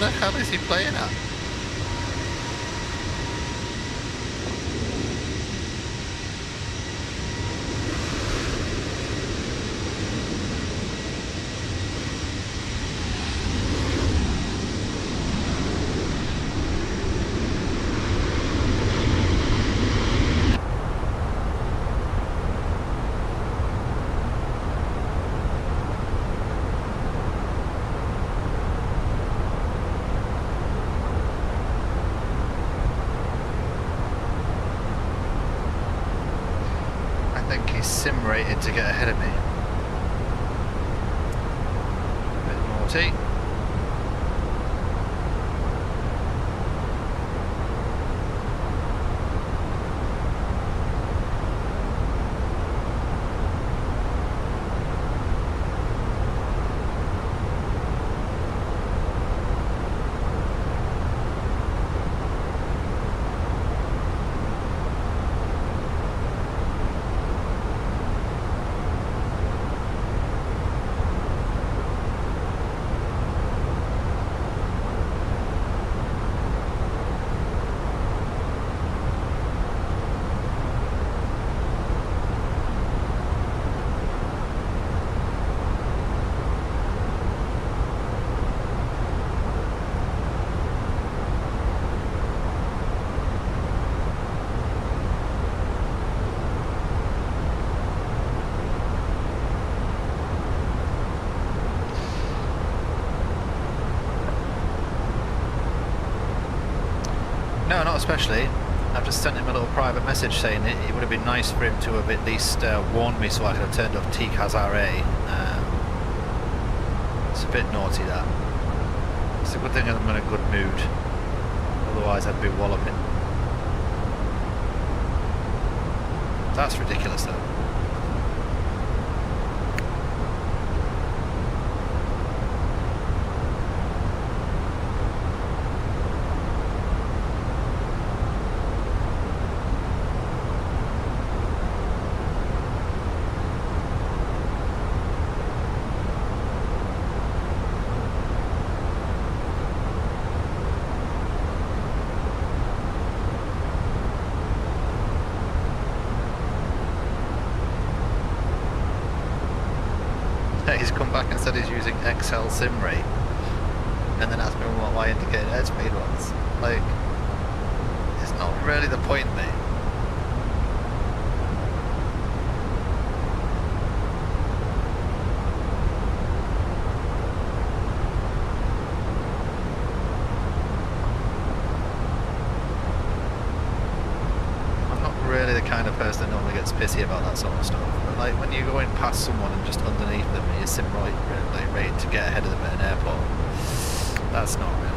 the hell is he playing at? Sim rated to get ahead of me. A bit naughty. No, not especially. I've just sent him a little private message saying it would have been nice for him to have at least warned me so I could have turned off TCAS RA. It's a bit naughty that. It's a good thing I'm in a good mood. Otherwise I'd be walloping. That's ridiculous though. He's come back and said he's using XL sim rate and then asked me what my indicated airspeed was. Like, it's not really the point, mate. I'm not really the kind of person that normally gets pissy about that sort of stuff. Like when you're going past someone and just underneath them and you're sim rate to get ahead of them at an airport, that's not really on.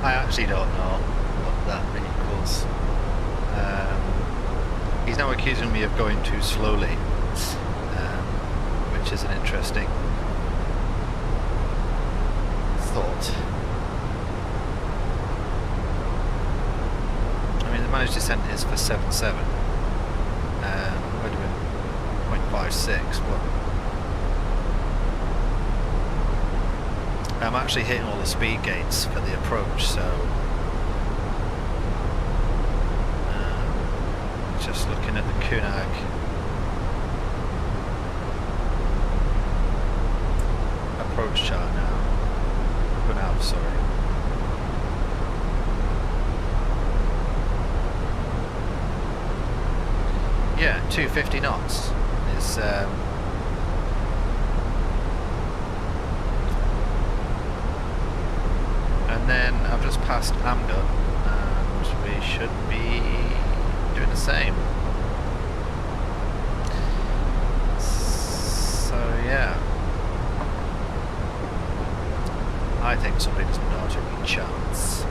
I actually don't know what that equals. He's now accusing me of going too slowly, which is an interesting thought. I mean, the managed descent is for 7.7. Would have been 0.56, but I'm actually hitting all the speed gates for the approach, so just looking at the Kunag approach chart now. Kunav, sorry. Yeah, 250 knots is and then I've just passed Amgut and we should be doing the same. So yeah, I think somebody doesn't know how to read charts.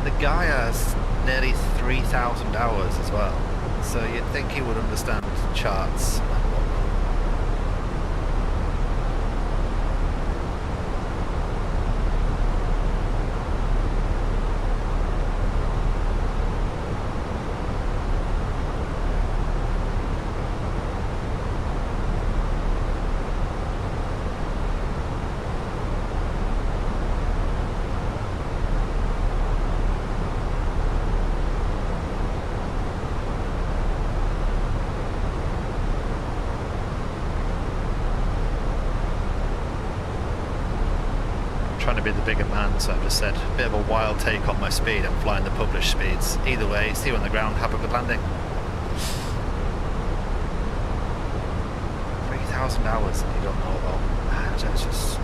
The guy has nearly 3,000 hours as well, so you'd think he would understand charts and whatnot. Trying to be the bigger man, so I've just said a bit of a wild take on my speed. I'm flying the published speeds. Either way, see you on the ground, have a good landing. 3,000 hours that you don't know about. It's just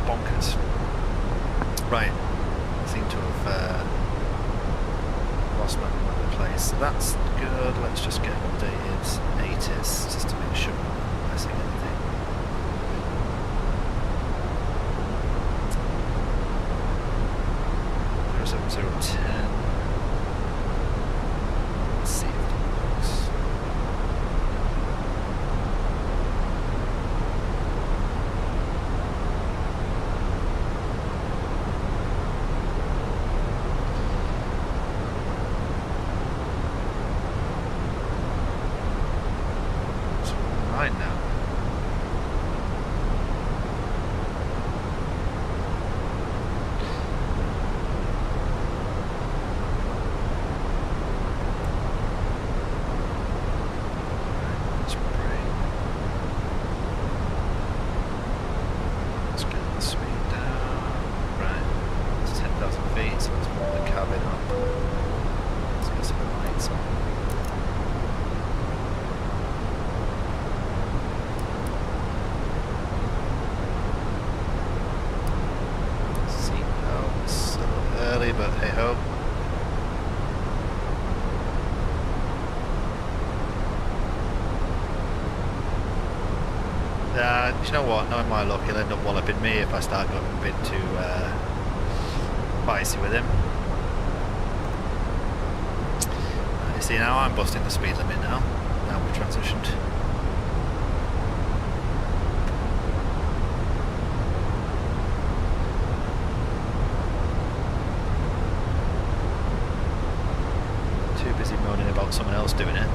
bonkers. Right, I seem to have lost my place. So that's good. Let's just get updated 80s just to make sure I'm not missing anything. 07010. Let's see if it works. It's 9 now. But hey ho. Do you know what? Knowing my luck, he'll end up walloping me if I start going a bit too spicy with him. You see, now I'm busting the speed limit now. Now we've transitioned. Busy moaning about someone else doing it.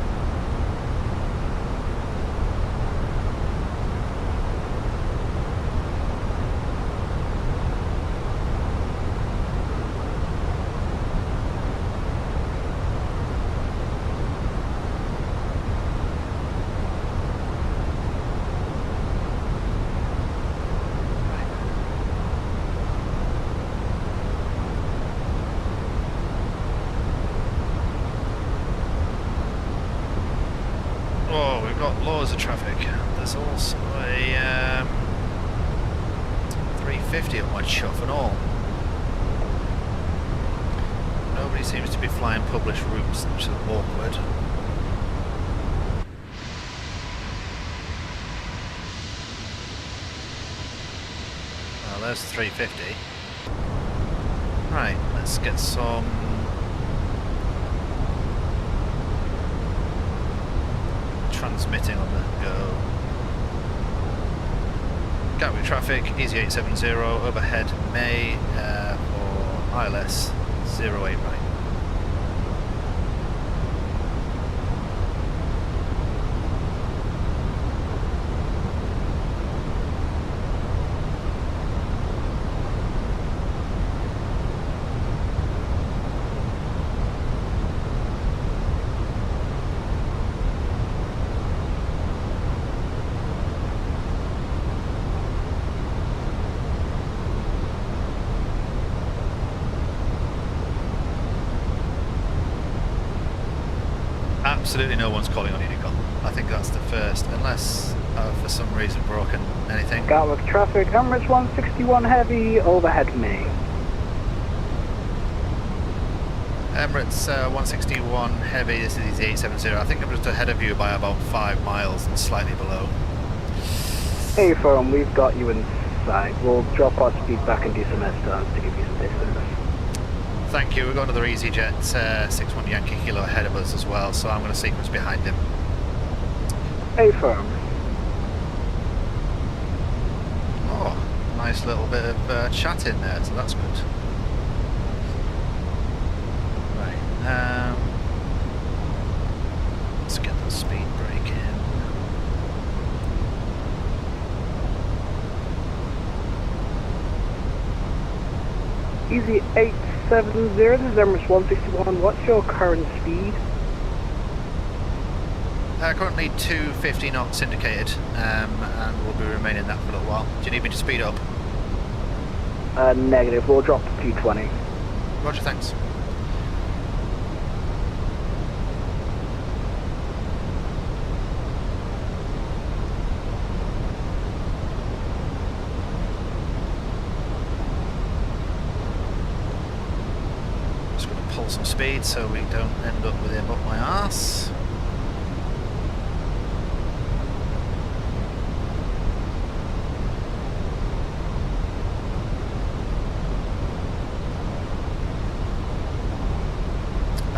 Loads of traffic. There's also a 350 on my chuff and all. Nobody seems to be flying published routes, which is awkward. Well, there's 350. Right, let's get some transmitting on the go. Gatwick traffic, easy 870, overhead May or ILS 08 right. Absolutely no one's calling on Unicom. I think that's the first, unless for some reason broken anything. Gatwick traffic, Emirates 161 heavy, overhead May. Emirates 161 heavy, this is the 870. I think I'm just ahead of you by about 5 miles and slightly below. Hey firm, we've got you in sight. We'll drop our speed back and do some S-turns to give you some distance. Thank you. We've got another EasyJet 61 Yankee Kilo ahead of us as well, so I'm going to sequence behind him. Hey firm. Oh, nice little bit of chat in there, so that's good. Right, let's get the speed brake in. Easy 870, this is Emirates 161. What's your current speed? Currently 250 knots indicated, and we'll be remaining that for a little while. Do you need me to speed up? Negative, we'll drop to 220. Roger, thanks. Just going to pull some speed so we don't end up with him up my arse.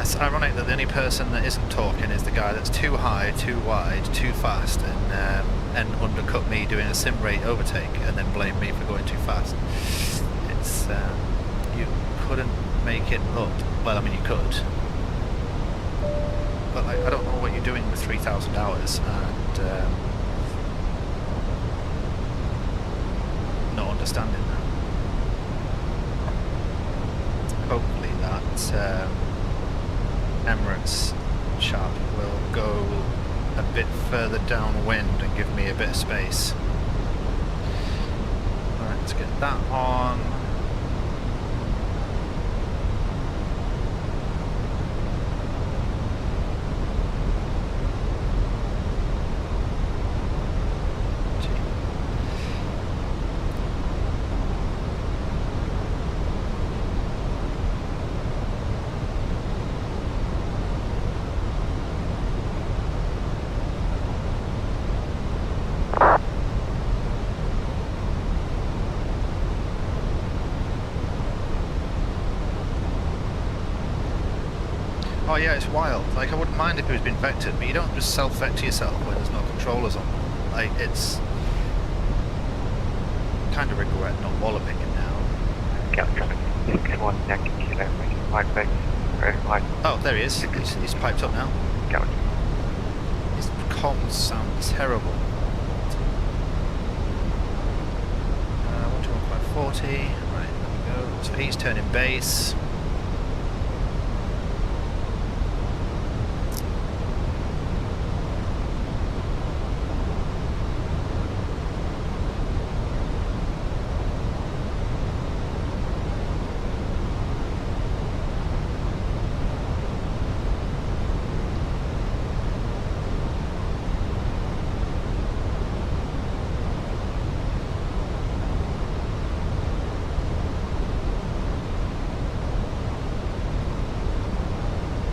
It's ironic that the only person that isn't talking is the guy that's too high, too wide, too fast, and undercut me doing a sim rate overtake, and then blame me for going too fast. It's you couldn't make it up. Well, I mean you could, but like, I don't know what you're doing with 3,000 hours and not understanding that. Hopefully that. Emirates chap will go a bit further downwind and give me a bit of space. Alright, let's get that on. Oh yeah, it's wild. Like, I wouldn't mind if it was been vectored, but you don't just self-vector yourself when there's no controllers on. Like, it's... kind of regret not walloping it now. Oh, there he is. He's piped up now. His comms sound terrible. 121.40. Right, there we go. So he's turning base.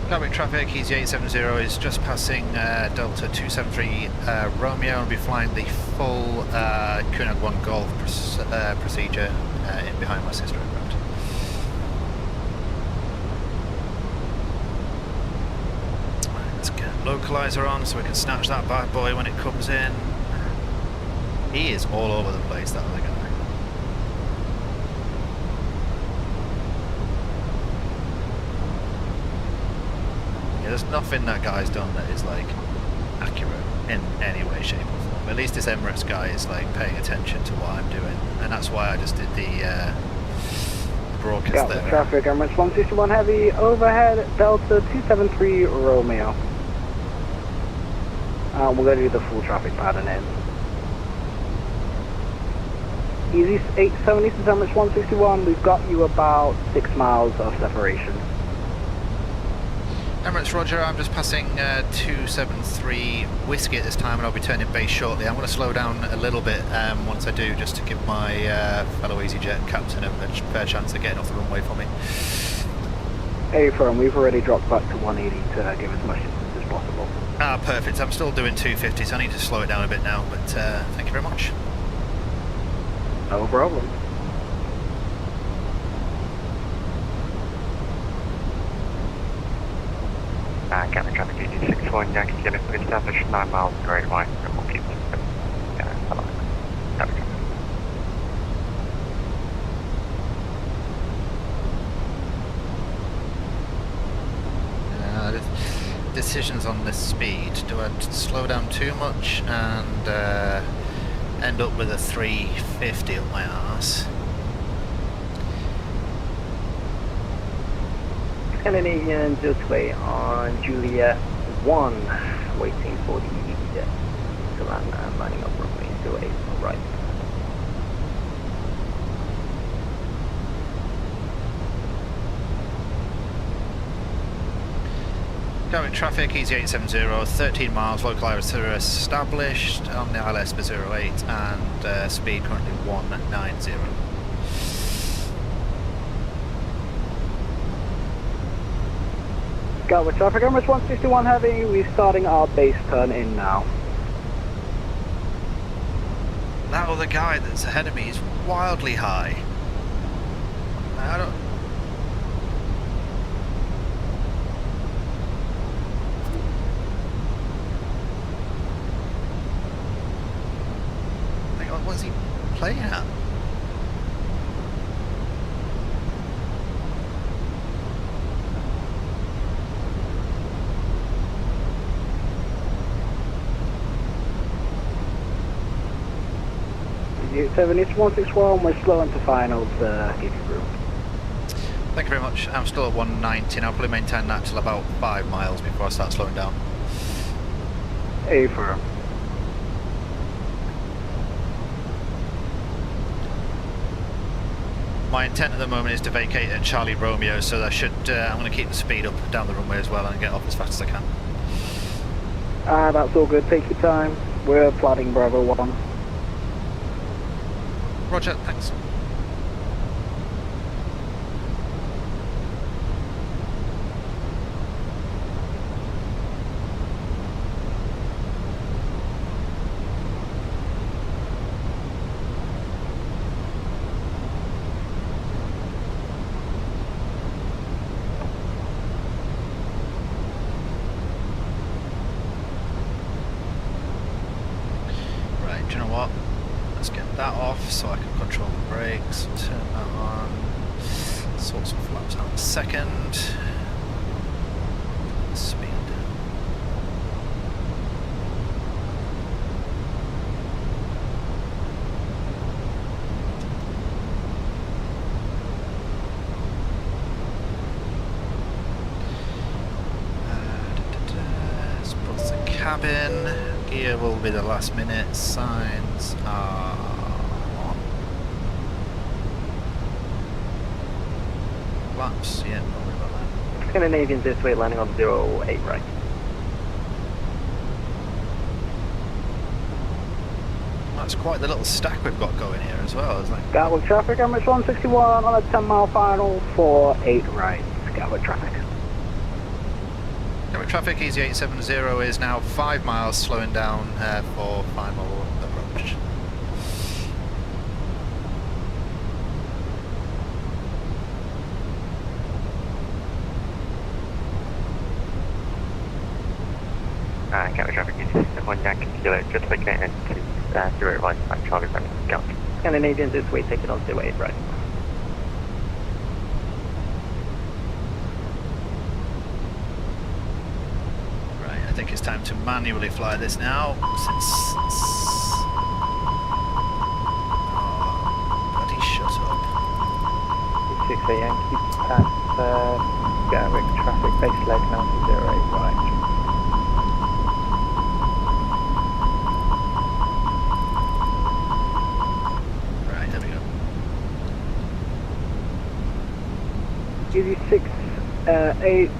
Gatwick traffic, Easy 870 is just passing Delta 273 Romeo and will be flying the full Cunard 1 Golf procedure in behind my sister aircraft. Let's get localizer on so we can snatch that bad boy when it comes in. He is all over the place, that other guy. There's nothing that guy's done that is like accurate in any way, shape or form. At least this Emirates guy is like paying attention to what I'm doing, and that's why I just did the broadcast there. Traffic, Emirates 161 Heavy, overhead, Delta 273 Romeo. We're going to do the full traffic pattern in. Easy 870 to Emirates 161, we've got you about 6 miles of separation. Emirates Roger, I'm just passing 273 Whiskey at this time and I'll be turning base shortly. I'm going to slow down a little bit once I do, just to give my fellow EasyJet captain a fair chance of getting off the runway for me. Hey firm, we've already dropped back to 180 to give as much distance as possible. Ah, perfect. I'm still doing 250, so I need to slow it down a bit now, but thank you very much. No problem. Gatwick traffic EG61 Yankee Kilo, established 9 miles grade right, and we'll keep it. Hello. Gatwick traffic. Decisions on this speed. Do I slow down too much and end up with a 350 up my arse? Scandinavian Gateway on Juliet 1, waiting for the EasyJet to land and lining up runway 08 on right. Gatwick traffic, Easy 870, 13 miles, localizer established on the ILS for 08 and speed currently 190. Gatwick traffic, Emirates 161 Heavy, we're starting our base turn in now. That other guy that's ahead of me is wildly high. I don't... Like, what's he playing at? It's 161, we're slowing to finals, give you room. Thank you very much. I'm still at 190 and I'll probably maintain that till about 5 miles before I start slowing down. A firm. My intent at the moment is to vacate at Charlie Romeo, so I should, I'm going to keep the speed up down the runway as well and get off as fast as I can. That's all good, take your time. We're plotting Bravo 1. Roger, thanks. Right, do you know what? Let's get that off so I can control the brakes, turn that on, sort some flaps out in a second. Speed. Let's put the cabin. Gear will be the last minute. Signs are on. Flaps, yeah, don't worry about that. Scandinavian this way, landing on 08 right. That's quite the little stack we've got going here as well, isn't it? Gatwick traffic, Emirates 161 on a 10 mile final for 8 right. Gatwick traffic. Direct traffic, Easy 870 is now 5 miles, slowing down for final approach. Gatwick traffic, Easy 71 Yankee Kilo, just making it into 015 Charlie Romeo, Gatwick. Scandinavian this way, take it on 08 right. Right, I think it's time to manually fly this now, since... Oh, bloody shut up. 68 Yankee past Gatwick traffic, base leg now to 08 right. Right, there we go. Easy 68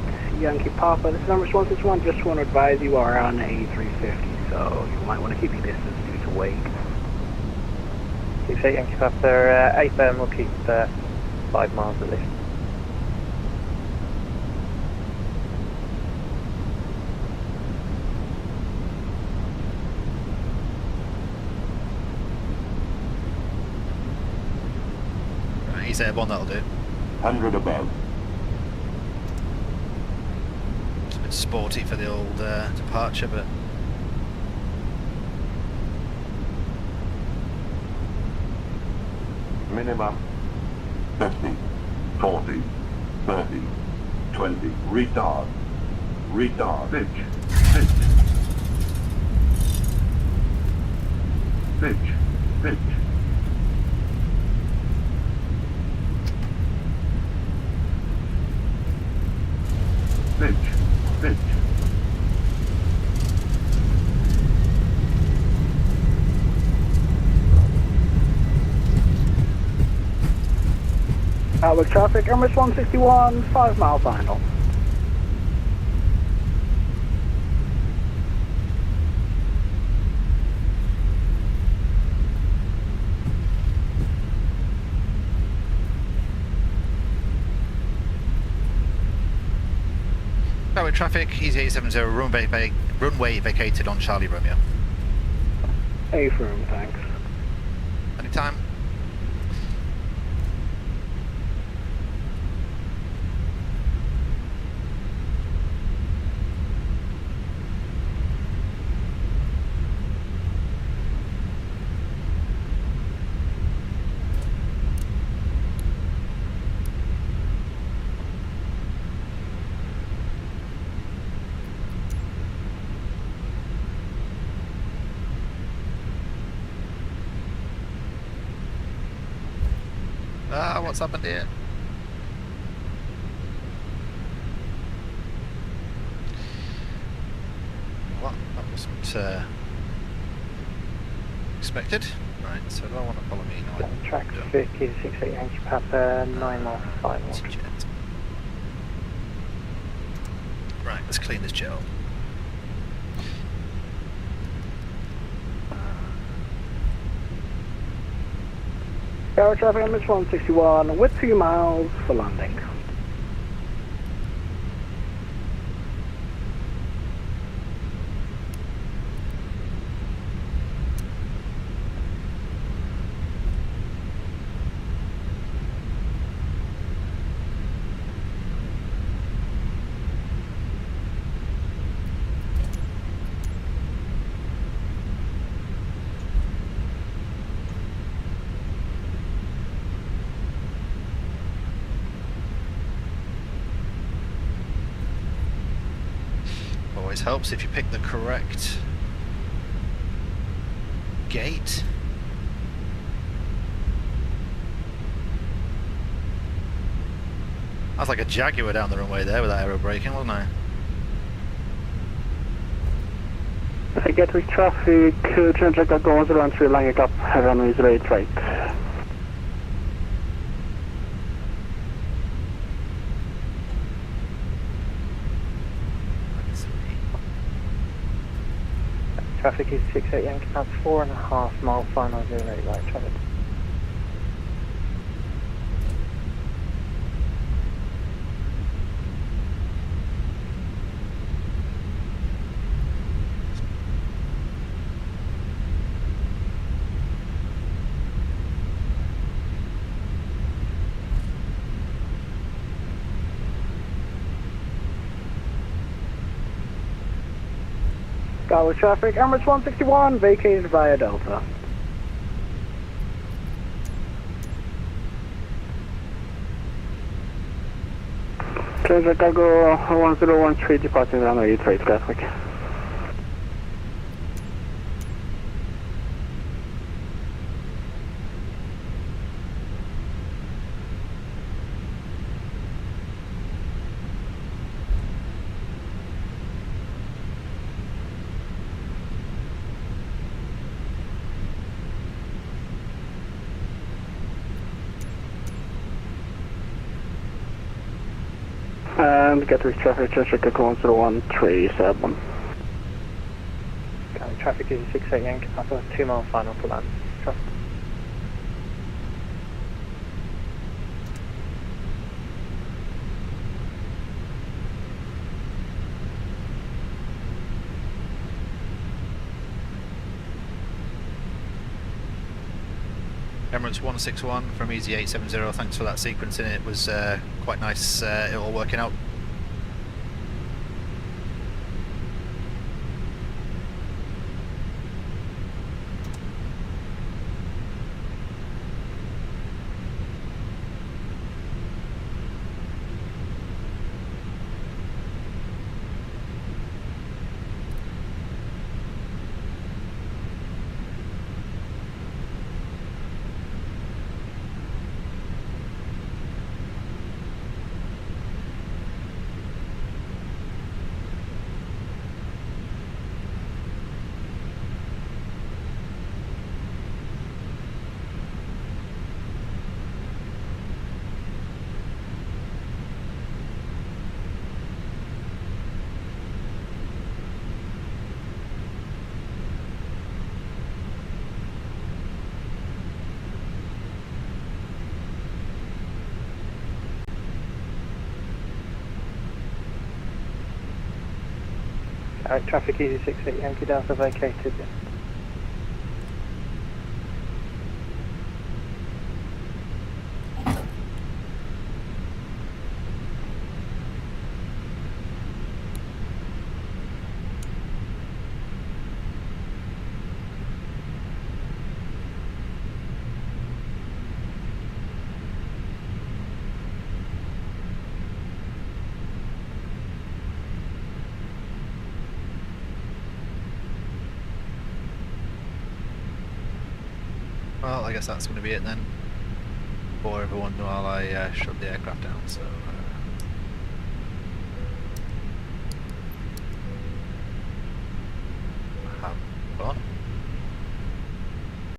Yankee Papa, this is number 161, just want to advise you are on A350, so you might want to keep your distance due to weight. 68 Yankee Papa, 8 firm, we'll keep 5 miles at least. Right, he's airborne, that'll do. 100 above. It's a bit sporty for the old departure, but... Minimum 50, 40, 30, 20. Retard. Retard. Pitch. Pitch. Pitch. Pitch. Pitch. Pitch. Gatwick traffic, Emirates 161, 5 mile final. Gatwick traffic, Easy 870, runway vacated on Charlie Romeo. A firm, thanks. Anytime. Ah, what's happened here? What? That wasn't expected. Right, so do I want to follow me? No, I Track don't. 50, 68 Yankee Papa, 9 miles final. It's a jet. Right, let's clean this jet up. Gatwick traffic, Emirates 161, with 2 miles for landing. Always helps if you pick the correct gate. I was like a Jaguar down the runway there with that aero braking, wasn't I? Gatwick traffic, Trent goes around Sri Lanka Cup, runway 08 right. Traffic is 68 Yankee Papa, 4.5 mile final, 08 right traffic. Skywards traffic, Emirates 161, vacated via Delta. Transit Cargo 1013 departing runway 83 traffic. And Gatwick traffic, Transit Cargo 1037. Gatwick traffic is 68 Yankee Papa, 2 mile final for land. Trust. Emirates 161 from EZ870, thanks for that sequencing, it was quite nice, it all working out. Traffic easy 68 Yankee Delta vacated. Well, I guess that's going to be it then, for everyone while I shut the aircraft down, so